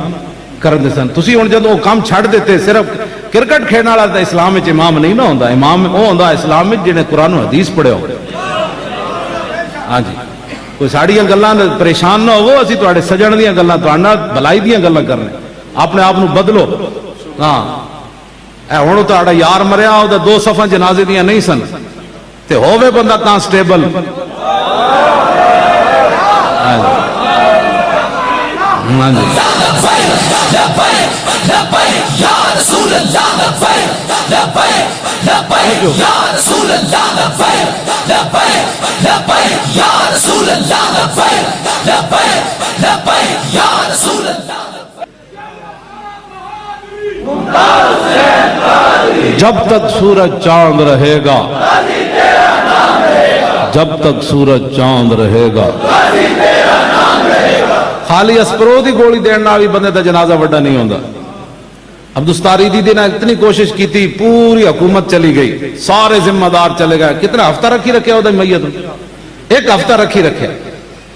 کر دے سن۔ تسی ہن جدوں کام چھڑ دیتے، صرف کرکٹ کھیلنے والا تے اسلام وچ امام نہیں نہ ہوندا، امام وہ ہوندا اسلام وچ جنے قرآن و حدیث پڑھیا ہو۔ ہاں جی، کوئی ساڑیاں گلاں پریشان نہ ہوو، اسی تواڈے سجن دیاں گلاں، تواڈے نال بھلائی دیاں گلاں کرنے، اپنے آپ نو بدلو۔ ہاں اے ہن تواڈا یار مریا، او دا 2 صفاں جنازے دیاں نہیں سن تے ہووے بندہ کانسٹیبل، ہاں جی جب تک سورج چاند رہے گا، جب تک سورج چاند رہے گا، خالی اسپرو دی گولی دینا بھی بندے دا جنازہ وڈا نہیں ہوندا۔ عبدالستاری دی نے اتنی کوشش کی تھی، پوری حکومت چلی گئی، سارے ذمہ دار چلے گئے، کتنا ہفتہ رکھی رکھے وہ میت، ایک ہفتہ رکھی رکھے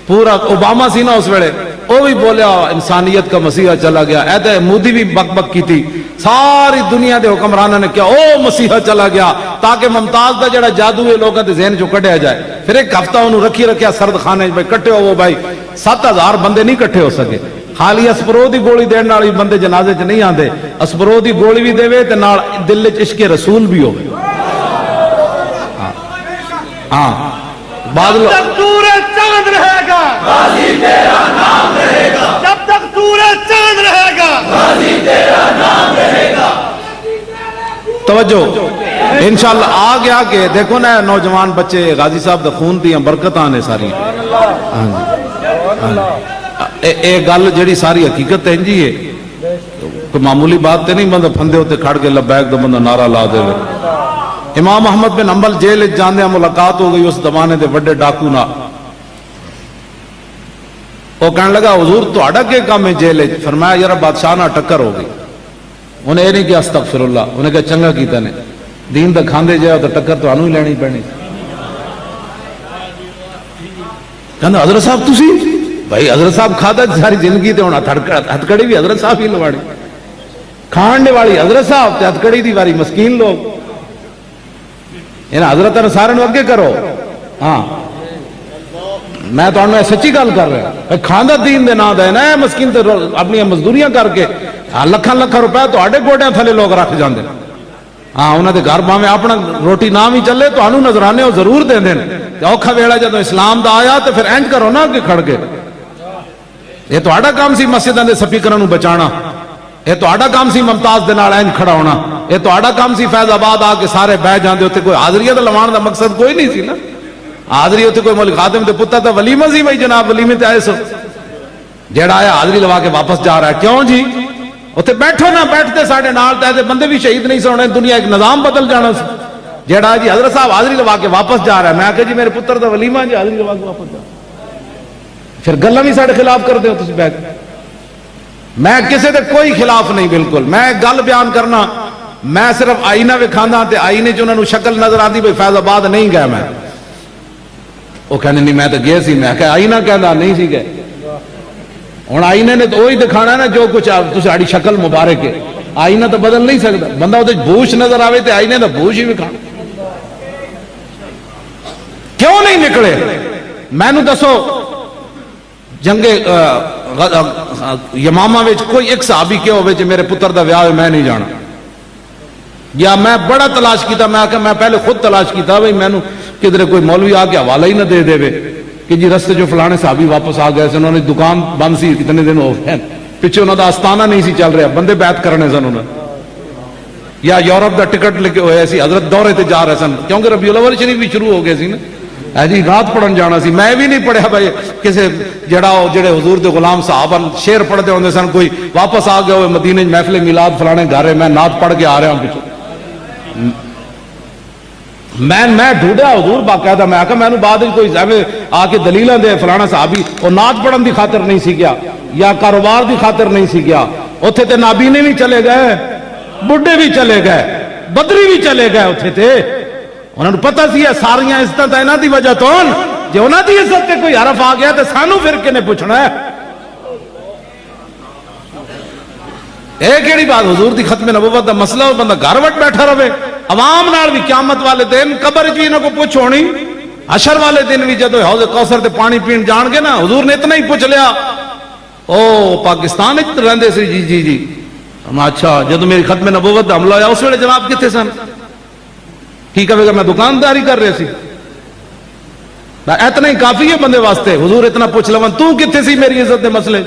پورا۔ اوباما سی نا اس ویلے، وہ بھی بولیا انسانیت کا مسیحا چلا گیا، ایدے مودی بھی بک بک کی تھی، ساری دنیا دے حکمرانوں نے کیا او مسیحا چلا گیا، تاکہ ممتاز دا جڑا جادو ہے لوگوں دے ذہن چوں کڈیا جائے۔ پھر ایک ہفتہ انہوں رکھی رکھیا سرد خانے، بھائی کٹے ہو، وہ بھائی 7000 بندے نہیں کٹھے ہو سکے، خالی اسپرو دی گولی دین نال بندے جنازے چ نہیں آندے، اسپرو دی گولی بھی دے تے نال دل وچ عشق رسول بھی ہو۔ ہاں بعد جب تک سورج چاند رہے گا، غازی تیرا نام رہے گا، جب تک سورج چاند رہے گا، غازی تیرا نام رہے گا۔ توجہ انشاءاللہ آ گیا کہ دیکھو نا نوجوان بچے غازی صاحب دا خون دیاں برکتاں نے ساری، اے گل جڑی ساری حقیقت ہے جی، ہے کوئی معمولی بات تے نہیں، بندہ پھندے ہوتے کھڑ کے لبیک دا بندہ نعرہ لا دے۔ امام احمد بن حنبل جیل جاندے ملاقات ہو گئی اس زمانے دے بڑے ڈاکو نال، وہ کہنے لگا حضور تہاڈا کی کام ہے جیل وچ؟ فرمایا یار بادشاہ نال ٹکر ہو گئی۔ انہیں یہ نہیں کہا استغفر اللہ، انہیں کہا چنگا کیتا نے، دین دا کھاندے جاؤ تو ٹکر تو ہی لینی پینی۔ کہنا حضرت صاحب تسی بھائی، حضرت صاحب کھادا ساری زندگی تے ہونا، ہتھکڑی بھی حضرت صاحب ہی لواڑی، کھانڈے والی حضرت صاحب تے ہتھکڑی دی واری مسکین لوگ، حضرت نے سارے اگے کرو۔ ہاں میں تو سچی گل کر رہا، کھانا دین دے نام دے نا، مسکین تے اپنی مزدوریاں کر کے لکھاں لکھاں روپے تواڈے گوڈیاں تھلے لوگ رکھ جاندے۔ ہاں انہاں دے گھر باویں اپنا روٹی نہ بھی چلے تانوں نظرانے وہ ضرور دیندے نے، تے اوکھا ویلا جدوں اسلام دا آیا تے پھر اینج کرو نا کہ کھڑ کے، یہ تہاڈا کام سی مسجداں دے سپیکراں نوں بچانا، یہ تہاڈا کام سی ممتاز دے نال اینج کھڑا ہونا، یہ تہاڈا کام سی فیض آباد آ کے سارے بہ جاندے، اوتے کوئی حاضریاں تے لواون دا مقصد کوئی نہیں سی نا، حاضری اوتے کوئی مولوی خادم دے پتر تے ولیمہ سی، بھائی جناب ولیمے تے آئے سو، جیڑا آیا حاضری لوا کے واپس جا رہا ہے، کیوں جی اوتے بیٹھو نہ بیٹھتے ساڈے نال تے بندے بھی شہید نہیں سونے، دنیا ایک نظام بدل جانا سی، جیڑا جی حضرت صاحب حاضری لوا کے واپس جا رہا ہے، میں کہ جی میرے پتر دا ولیمہ جی حاضری لوا کے واپس جا، پھر گلاں بھی ساڈے خلاف کر دے ہو تسی بیٹھ۔ میں کسی دے کوئی خلاف نہیں، بالکل میں گل بیان کرنا، میں صرف آئینہ وکھانا تے آئینے چ انہاں نوں شکل نظر آتی بھائی فیض آباد نہیں گیا میں، وہ کہنے نہیں میں تو گیا سی، میں کہ آئینہ کہندا نہیں سی گئے، ہن آئینے نے تو وہی دکھانا ہے نا جو کچھ تہاڈی شکل مبارک ہے، آئینہ تو بدل نہیں سکتا، بندہ وہ بوش نظر آوے تے آئینے دا بوش ہی وکھانا، کیوں نہیں نکلے؟ میں نو دسو جنگ یمامہ وچ کوئی ایک صحابی کیا ہوئے میرے پتر دا ویاہ میں نہیں جانا، یا میں بڑا تلاش کیتا، میں پہلے خود تلاش کیتا بھائی میں کدھر کوئی مولوی آ کے حوالہ ہی نہ دے دے کہ جی رستے جو فلانے صحابی واپس آ گئے، انہوں نے دکان بند سی کتنے دن ہو گئے، پیچھے انہوں دا آستانہ نہیں سی چل رہا، بندے بیعت کرنے سن انہوں نے، یا یورپ دا ٹکٹ لے کے ہوئے سی، حضرت دورے تے جا رہے سن کیونکہ ربیع الاول شریف بھی شروع ہو گئے سی نا جی، رات پڑھن جانا سی، میں بھی نہیں پڑھیا بھائی کسے جڑے حضور دے غلام صحابہ شعر پڑھتے ہوندے سن، کوئی واپس آ گئے ہوئے مدینے محفل میلاد فلانے گھر میں نعت پڑھ کے آ رہا ہوں پیچھے، میں ڈھونڈیا حضور باقاعدہ، میں آکا میں نے بعد کوئی آ کے دلیلاں دے فلانا صحابی اور نعت پڑھن دی خاطر نہیں سی گیا یا کاروبار دی خاطر نہیں سی گیا، اتھے تے نابینے بھی چلے گئے، بڈھے بھی چلے گئے، بدری بھی چلے گئے، اتھے تے انہوں نے پتہ سی ساریاں عزت انہاں دی وجہ تو جے انہاں دی عزت تے کوئی حرف آ گیا تے سانو پھر کنے پوچھنا ہے؟ اے کیڑی بات حضور دی ختم نبوت دا مسئلہ بندہ گھر وٹ بیٹھا رہے، عوام نال بھی قیامت والے دن قبر وچ انہاں کو پوچھ ہونی، حشر والے دن بھی جدو حوض کوثر تے پانی پین جان گے نا، حضور نے اتنا ہی پوچھ لیا او پاکستان وچ رہندے سی؟ جی اچھا، جدو میری ختم نبوت دا حملہ ہویا اس ویلے جناب کتنے سن؟ کی کہے گا میں دکانداری کر رہے سی، اتنا ہی کافی ہے بندے واسطے، حضور اتنا پوچھ لون تو کتنے سی میری عزت دے مسئلے؟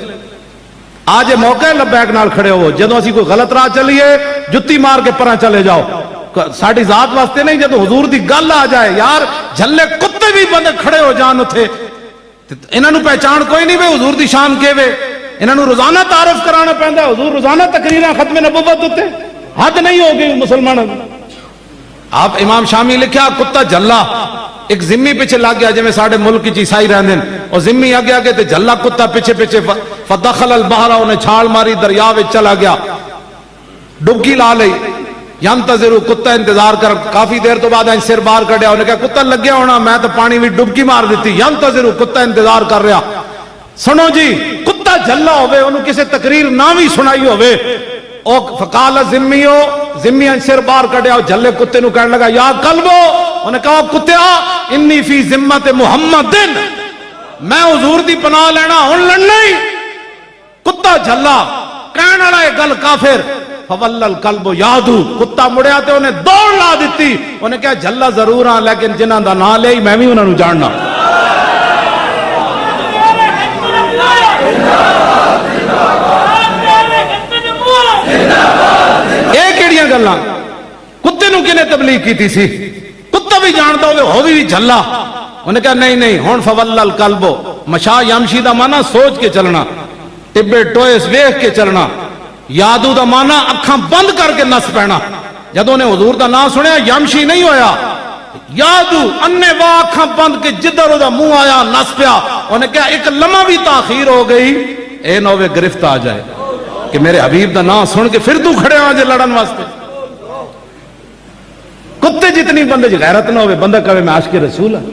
آج موقع ہے لبیک نال کھڑے ہو، جدو اسی کوئی غلط راہ چلیے جتی مار کے پرا چلے جاؤ، ساڑی ذات واسطے نہیں، جدو حضور دی گل آ جائے یار جھلے کتے بھی بندے کھڑے ہو جان اتھے، انہاں نو پہچان کوئی نہیں وے حضور دی شان کے وے، انہاں نو روزانہ تعارف کرانا پیندا ہے، حضور روزانہ تقریراں ختم نبوت ہوتے، حد نہیں ہو گئی مسلمانوں۔ آپ امام شامی لکھیا کتا جھلا ایک ذمی پیچھے لگ گیا، جی میں ساڑھے ملک کی عیسائی رہندے اور ذمی آگے آگے تے جھلا کتا پیچھے پیچھے، فدخل البحر، انہیں چھال ماری دریا وچ چلا گیا، ڈبکی لا لئی، ینتظر کتا انتظار کر، کافی دیر تو بعد سر باہر کڈیا، انہیں کہا کتا لگیا ہونا، میں تو پانی وچ ڈبکی مار دیتی، ینتظر کتا انتظار کر رہا۔ سنو جی کتا جھلا ہوئے انہوں کسے تقریر نہ بھی سنائی ہوئے، او فقال ذمیو، ذمی سر باہر کڈیا، جھلے کتے نو کہنے لگا یا کلبو، انہیں کہا کتیا انی فی ذمت محمد، میں حضور دی پناہ لینا ہن لڑنا ہی۔ کتا جھلا کہنے والا ہے گل کافر، فول الکلب یادو، کتا مڑیا تے انہیں دوڑ لا دیتی، انہیں کہا جھلا ضرور ہاں لیکن جنہاں دا نام لے میں بھی انہاں نو جاننا۔ یہ کیڑیاں گلاں کتے نو کنے تبلیغ کیتی سی؟ کتا بھی جانتا ہوئے ہو بھی جھلا، انہیں کہا نہیں ہون فول الکلب، مشا یمشی دا مانا سوچ کے چلنا، ٹبے ٹوئس ویکھ کے چلنا، یادو دا مانا اکھاں بند کر کے نس پینا۔ جدوں نے حضور دا نام سنیا یمشی نہیں ہویا، یادو انے وا اکھاں بند کے جدھر دا منہ آیا نس پیا۔ انہیں کہا ایک لمحہ بھی تاخیر ہو گئی اے نوے گرفت آ جائے کہ میرے حبیب دا نام سن کے پھر تو کھڑے آجے لڑن واسطے۔ کتے جتنی بندے غیرت نہ ہوئے، بندہ کہے میں عاشق رسول ہوں۔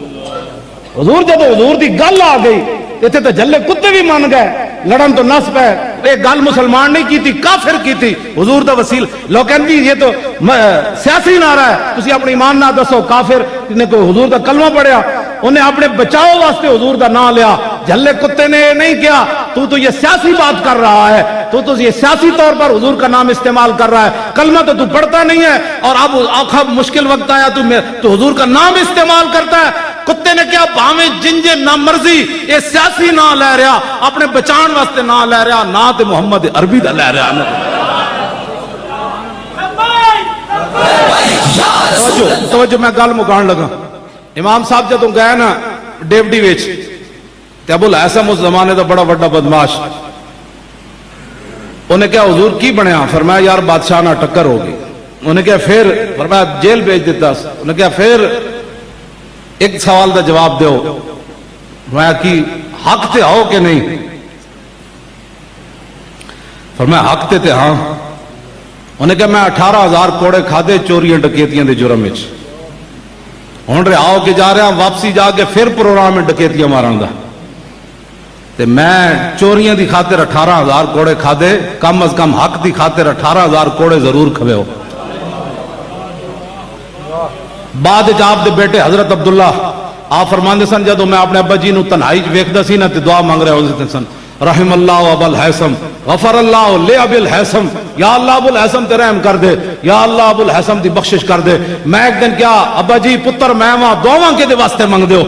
حضور جب حضور دی گل آ گئی تے تے جھلے کتے بھی مان گئے، لڑن تو نس پے۔ ایک گل مسلمان نہیں کی تھی، کافر کی تھی، حضور دا وسیل۔ لوگ کہندے یہ تو سیاسی نعرہ ہے، تسی اپنی ایمان نہ دسو۔ کافر نے کوئی حضور دا کلمہ پڑھیا، انہیں اپنے بچاؤ واسطے حضور دا نام لیا۔ جھلے کتے نے نہیں کیا تو یہ سیاسی بات کر رہا ہے، تو یہ سیاسی طور پر حضور کا نام استعمال کر رہا ہے، کلمہ تو پڑھتا نہیں ہے، اور اب آخر مشکل وقت آیا تو حضور کا نام استعمال کرتا ہے۔ کتے نے کیا بھاویں جنجے نہ مرضی، یہ سیاسی نہ لے رہا، اپنے بچان واسطے نہ لے رہا، نہ تے محمد عربی دا لے رہا۔ توجہ میں گل مکان لگا۔ امام صاحب جدوں گئے نا ڈیوڈی وچ تے ابو الحسن اس زمانے دا بڑا بڑا بدماش، انہیں کہا حضور کی بنیا؟ فرمایا یار بادشاہ نہ ٹکر ہوگی۔ انہیں کہا پھر؟ فرمایا جیل بھیج دیتا۔ انہیں کہا پھر؟ ایک سوال دا جواب دیو۔ فرمایا کی حق تے ہو کہ نہیں؟ فرمایا حق تے ہاں۔ انہیں کہا میں 18,000 کوڑے کھادے چوریاں ڈکیتیاں دے جرم وچ، ہن رہا ہو کے جا رہا واپسی جا کے پھر پروگرام میں ڈکیتیاں مارن دا، تے میں چوریاں دی خاطر 18,000 کوڑے کھادے، کم از کم حق دی خاطر 18,000 کوڑے ضرور کھوے ہو۔ بعد آپ دے بیٹے حضرت عبداللہ آپ فرماندے سن جدو میں اپنے ابا جی نو تنہائی ویکھدا سی نا تے دعا مانگ رہے ہوندے سن، رحم اللہ ابل حیثم غفر اللہ لے ابل حیثم، یا اللہ ابو الحیثم تے رحم کر دے، یا اللہ ابو الحیثم دی بخشش کر دے۔ میں ایک دن کیا ابا جی پتر میں وہاں دعواں کے دے واسطے منگ دیو،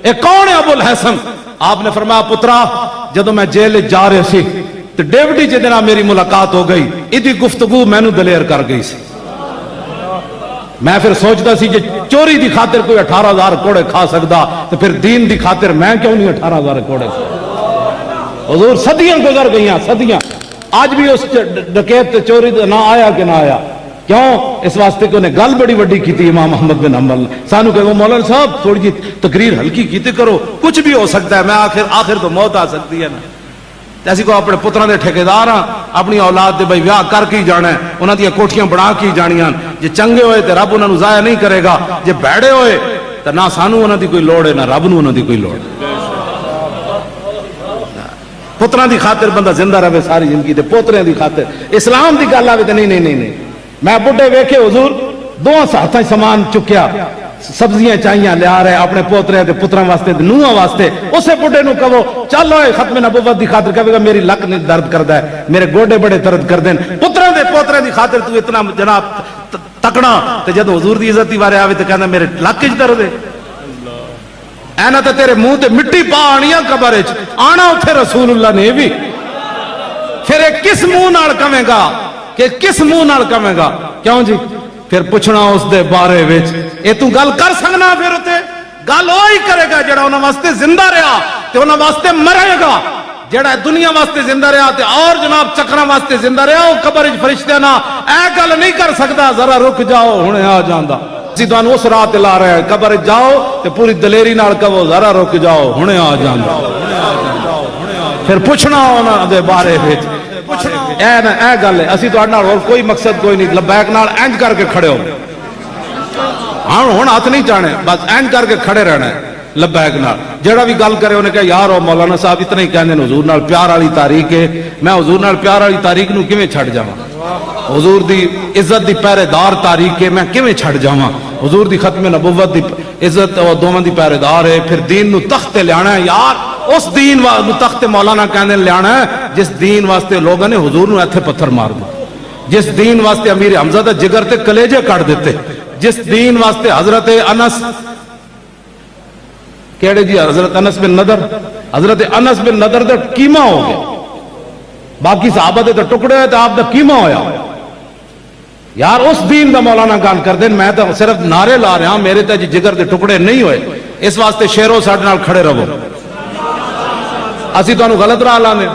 اے کون ہے ابو الحیثم؟ آپ نے فرمایا پترا جدو میں جیل جا رہے سی تو ڈیوٹی جے دن میری ملاقات ہو گئی، ادھی گفتگو میں نو دلیر کر گئی سی۔ میں پھر سوچتا سی جے چوری دی خاطر کوئی 18,000 کوڑے کھا سکدا تو پھر دین دی خاطر میں کیوں نہیں 18,000 کوڑے کھا؟ حضور صدیاں گزر گئیاں، صدیاں، آج بھی اس ڈکیت تے چوری نہ آیا کہ نہ آیا، کیوں؟ اس واسطے کہ انہیں گل بڑی وڈی کی تھی امام احمد بن حنبل، سانو کہ وہ مولانا صاحب تھوڑی جی تقریر ہلکی کیتے کرو، کچھ بھی ہو سکتا ہے، میں آخر تو موت آ سکتی ہے نا۔ ایسی کو اپنے پتروں دے ٹھیکیدار ہاں، اپنی اولاد دے بھائی ویاہ کر کے جانا ہے، انہاں دی کوٹھیاں بنا کے جانیاں، جے چنگے ہوئے تے رب انہاں نو ضائع نہیں کرے گا، جے بیڑے ہوئے تے نہ سانو انہاں دی کوئی لوڑ ہے نہ رب نو انہاں دی کوئی لوڑ ہے۔ پتروں دی خاطر بندہ زندہ رہے ساری زندگی تے پوترے دی خاطر اسلام دی گل آوے تے نہیں۔ میں بڈھے ویکھے حضور دوواں ہاتھاں سامان چکیا، سبزیاں چاہیاں لیا رہے اپنے پوترے تے پتراں واسطے تے نوہاں واسطے، اسے بڈھے نو کہو چل ہوئے ختم نبوت دی خاطر، کہے گا میری لک نہیں درد کردا ہے، میرے گوڈے بڑے درد کردے ہیں، پتراں دے پوترے دی خاطر تو اتنا جناب تکڑا، تے جدو حضور دی عزت دی بارے آوے تے کہندا میرے لک وچ درد ہے۔ اینا تے تیرے منہ تے مٹی پا آنیاں قبر وچ، آنا اوتھے رسول اللہ نے بھی، پھر ایک کس منہ نال کہے گا کہ کس منہ نال کہے گا؟ کیوں جی؟ پھر پوچھنا اس دے بارے وچ اے تو گل کر سکنا، پھر تے گل وہی کرے گا جڑا انہاں واسطے زندہ رہا تے انہاں واسطے مرے گا، جڑا دنیا واسطے زندہ رہا تے اور جناب چکراں واسطے زندہ رہا، وہ قبر وچ فرشتے نہ اے گل نہیں کر سکدا ذرا رک جاؤ ہنے آ جاندا، اسی تانوں اس راہ تے لا رہے ہیں، قبر وچ جاؤ تے پوری دلیری نال کہو ذرا رک جاؤ ہنے آ جاندا، پھر پوچھنا انہاں دے بارے وچ اے گل ہے، اسی تہاڈے نال اور کوئی مقصد کوئی نہیں، لبیک نال انج کر کے کھڑے ہو، ہن ہاتھ نہیں چاہنے، بس انج کر کے کھڑے رہنا ہے لبیک نال۔ جڑا بھی گل کرے انہیں کہا یار او مولانا صاحب اتنا ہی کہندے حضور نال پیار والی تاریخ ہے، میں حضور نال پیار والی تاریخ نو کیویں چھڈ جاواں؟ حضور دی عزت دی پہرے دار تاریخ ہے، میں کیویں چھڈ جاواں؟ حضور دی ختم نبوت دی عزت اور دوواں دی پہرے دار ہے، پھر دین نو تخت تے لیانا ہے یار، اس دین نو تخت مولانا کہندے لیانا ہے جس دین واسطے لوگوں نے حضور نو ایتھے پتھر مار دے، جس دین واسطے امیر حمزہ دے جگر تے کلیجے کٹ دیتے، جس دین واسطے حضرت انس کیڑے جی حضرت انس بن نضر دا کیما ہو گیا، باقی صحابہ دے ٹکڑے ہوئے تو آپ دا کیما ہویا یار، اس دین دا مولانا گل کر دیں، میں تو صرف نعرے لا رہا ہوں، میرے تے جگر دے ٹکڑے نہیں ہوئے، اس واسطے شیرو ساڈے نال کھڑے رہو، اسی تانوں غلط راہ لانے۔